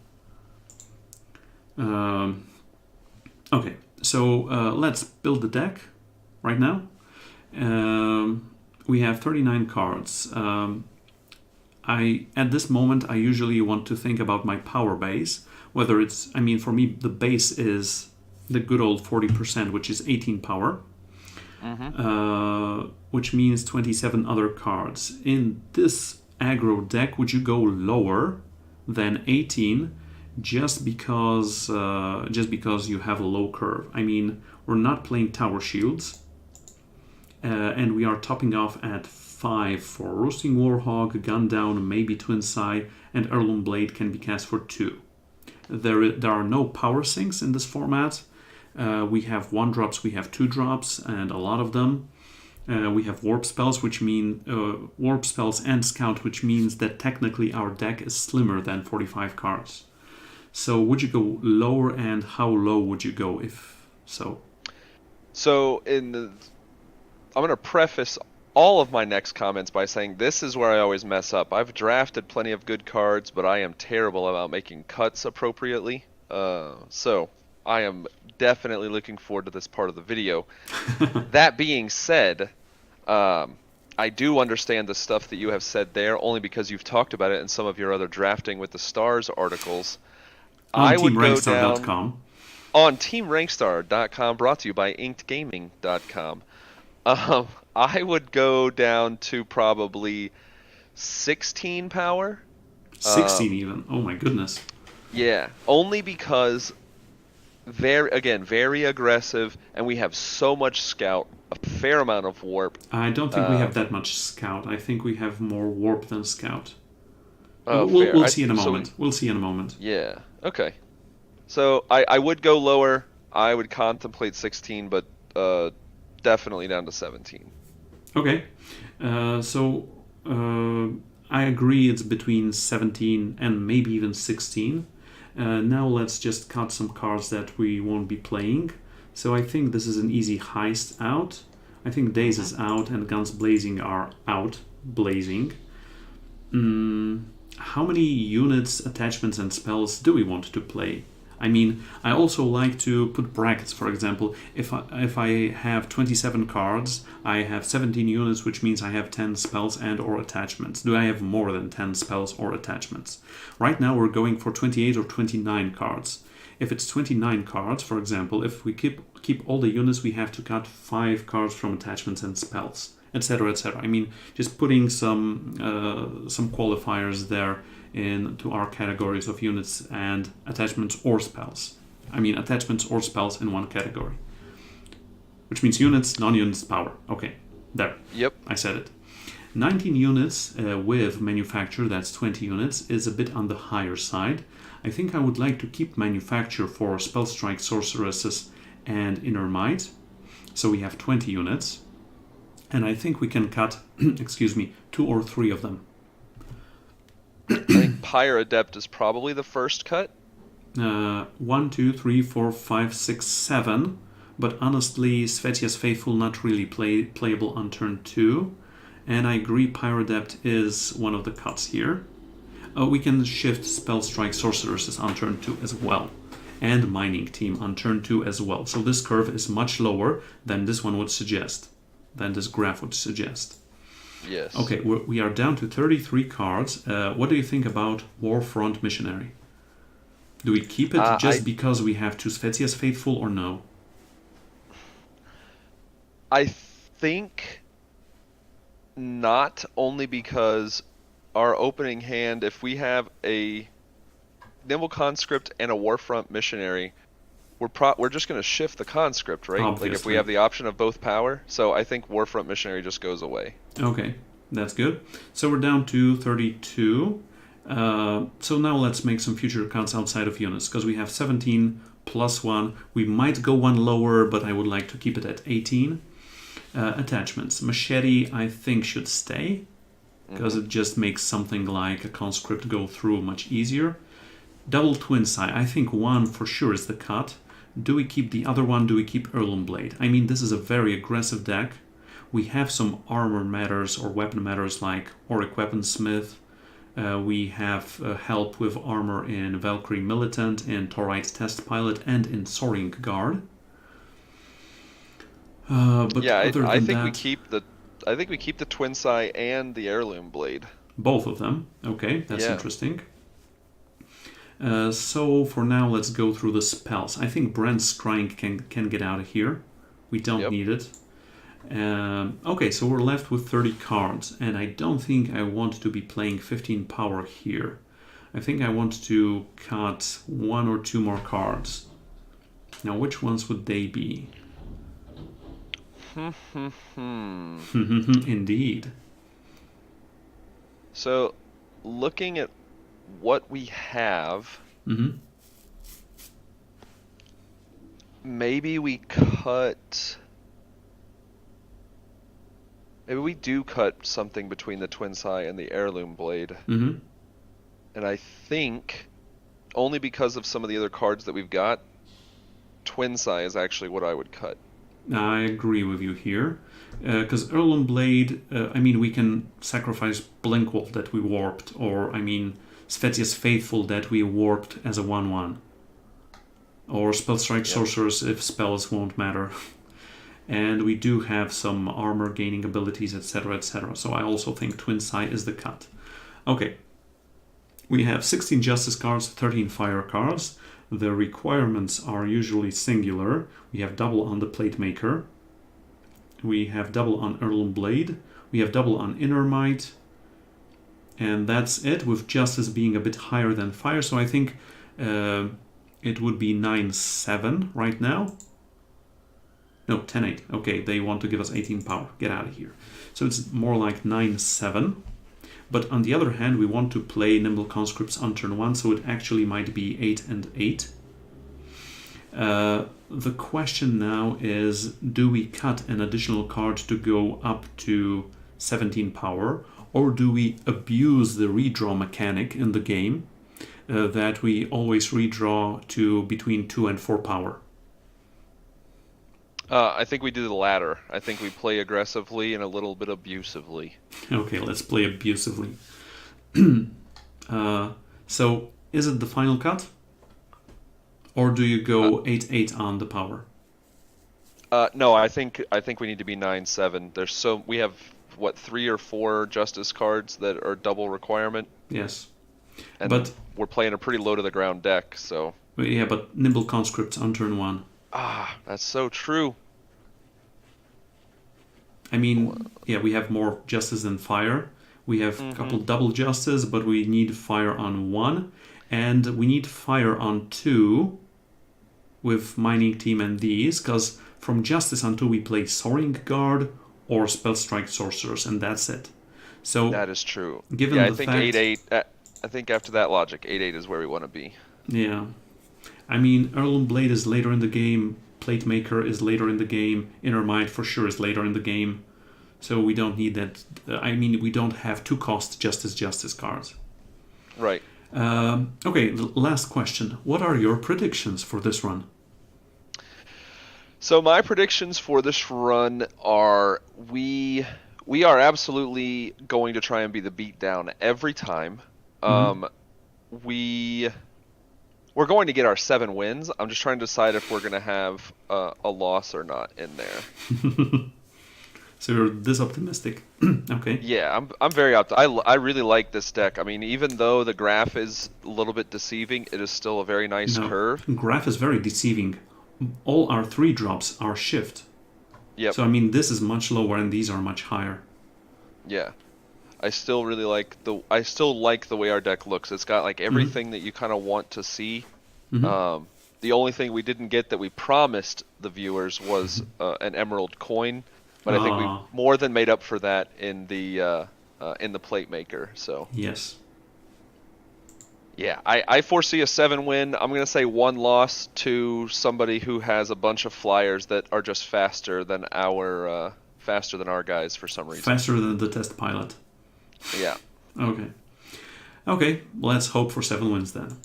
Okay, so let's build the deck right now. We have 39 cards. At this moment, I usually want to think about my power base. Whether it's, I mean, for me, the base is the good old 40%, which is 18 power, which means 27 other cards. In this aggro deck, would you go lower than 18 just because you have a low curve? I mean, we're not playing Tower Shields, and we are topping off at 5 for Roasting Warhog, Gun Down, maybe Twin Psi, and Heirloom Blade can be cast for 2. There are no power sinks in this format. We have 1-drops, we have 2-drops, and a lot of them. We have warp spells, which mean warp spells and scout, which means that technically our deck is slimmer than 45 cards. So would you go lower, and how low would you go if so? So I'm going to preface all of my next comments by saying this is where I always mess up. I've drafted plenty of good cards, but I am terrible about making cuts appropriately. So I am definitely looking forward to this part of the video. That being said, I do understand the stuff that you have said there, only because you've talked about it in some of your other drafting with the stars articles. On I would go down teamrankstar.com. on TeamRankstar.com, brought to you by InkedGaming.com. I would go down to probably 16 power. 16 even. Oh my goodness. Yeah, only because very aggressive, and we have so much scout, a fair amount of warp. I don't think we have that much scout. I think we have more warp than scout. Oh, fair. We'll see in a moment. We'll see in a moment. Yeah. Okay. So I would go lower. I would contemplate 16, but definitely down to 17. Okay. I agree it's between 17 and maybe even 16. Now let's just cut some cards that we won't be playing. So I think this is an easy heist out. I think Days is out and Guns Blazing are out. Blazing. How many units, attachments, and spells do we want to play? I mean, I also like to put brackets. For example, if I have 27 cards, I have 17 units, which means I have 10 spells and or attachments. Do I have more than 10 spells or attachments? Right now we're going for 28 or 29 cards. If it's 29 cards, for example, if we keep all the units, we have to cut 5 cards from attachments and spells, etc., etc. I mean, just putting some qualifiers there into our categories of units and attachments or spells. I mean, attachments or spells in one category, which means units, non-units, power. Okay, there. Yep. I said it. 19 units with manufacture, that's 20 units, is a bit on the higher side. I think I would like to keep manufacture for spell strike, sorceresses, and inner might. So we have 20 units. And I think we can cut, 2 or 3 of them. I think Pyre Adept is probably the first cut. 1, 2, 3, 4, 5, 6, 7. But honestly, Svetia's Faithful not really playable on turn 2. And I agree, Pyre Adept is one of the cuts here. We can shift Spell Strike Sorceresses on turn 2 as well. And Mining Team on turn 2 as well. So this curve is much lower than this one would suggest. Than this graph would suggest. Yes. Okay, we are down to 33 cards. What do you think about Warfront Missionary? Do we keep it because we have two Svetia's Faithful or no? I think not, only because our opening hand, if we have a Nimble Conscript and a Warfront Missionary, we're just going to shift the conscript, right? Obviously. Like if we have the option of both power. So I think Warfront Missionary just goes away. Okay, that's good. So we're down to 32. So now let's make some future counts outside of units, because we have 17 plus 1. We might go one lower, but I would like to keep it at 18. Attachments. Machete, I think, should stay, because it just makes something like a conscript go through much easier. Double Twin Sai, I think 1 for sure is the cut. Do we keep the other one? Do we keep Heirloom Blade? I mean, this is a very aggressive deck. We have some armor matters or weapon matters like Auric Weaponsmith. We have help with armor in Valkyrie Militant, in Taurite Test Pilot, and in Soaring Guard. But yeah, I think that, we keep the Twin Sai and the Heirloom Blade. Both of them. Okay, that's interesting. So for now, let's go through the spells. I think Brent's Scrying can get out of here. We don't need it. Okay, so we're left with 30 cards, and I don't think I want to be playing 15 power here. I think I want to cut 1 or 2 more cards. Now, which ones would they be? Indeed. So, looking at what we have, maybe we cut... Maybe we do cut something between the Twin Sai and the Heirloom Blade. And I think, only because of some of the other cards that we've got, Twin Sai is actually what I would cut. I agree with you here. Because Heirloom Blade, I mean, we can sacrifice Blinkwolf that we warped, or, I mean, Svetia's Faithful that we warped as a 1-1. Or Spell Strike Sorcerers if spells won't matter. and we do have some armor gaining abilities, etc., etc. So I also think Twin Sight is the cut. Okay, we have 16 Justice cards, 13 Fire cards. The requirements are usually singular. We have double on the Plate Maker. We have double on Heirloom Blade. We have double on Inner Might. And that's it, with Justice being a bit higher than Fire. So I think it would be 9-7 right now. No, 10-8. Okay, they want to give us 18 power. Get out of here. So it's more like 9-7. But on the other hand, we want to play Nimble Conscripts on turn 1, so it actually might be 8-8. The question now is, do we cut an additional card to go up to 17 power, or do we abuse the redraw mechanic in the game that we always redraw to between 2 and 4 power? I think we do the latter. I think we play aggressively and a little bit abusively. Okay, let's play abusively. So, is it the final cut? Or do you go 8-8 on the power? No, I think we need to be 9-7. We have what, 3 or 4 Justice cards that are double requirement. Yes, and but we're playing a pretty low to the ground deck. So yeah, but Nimble Conscripts on turn 1. Ah, that's so true. I mean, yeah, we have more Justice than Fire. We have a couple double Justice, but we need Fire on 1. And we need Fire on 2 with Mining Team and these, because from Justice on 2 we play Soaring Guard or Spellstrike Sorcerers, and that's it. So that is true. Given I the think fact, 8-8. I think after that logic, 8-8 is where we want to be. Yeah. I mean, Heirloom Blade is later in the game, Plate Maker is later in the game, Inner Might for sure is later in the game. So we don't need that. I mean, we don't have 2-cost Justice cards. Right. Okay, last question. What are your predictions for this run? So my predictions for this run are we are absolutely going to try and be the beatdown every time. We're going to get our 7 wins. I'm just trying to decide if we're going to have a loss or not in there. So you're this optimistic. Okay. Yeah, I'm very I really like this deck. I mean, even though the graph is a little bit deceiving, it is still a very nice curve. Graph is very deceiving. All our 3 drops are shift. Yep. So I mean, this is much lower and these are much higher. Yeah. I still really like the way our deck looks. It's got like everything that you kind of want to see. The only thing we didn't get that we promised the viewers was an emerald coin, but I think we more than made up for that in the Plate Maker. So yes. Yeah, I foresee a 7 win. I'm gonna say 1 loss to somebody who has a bunch of flyers that are just faster than our guys for some reason. Faster than the test pilot. Yeah. Okay. Okay, let's hope for 7 wins then.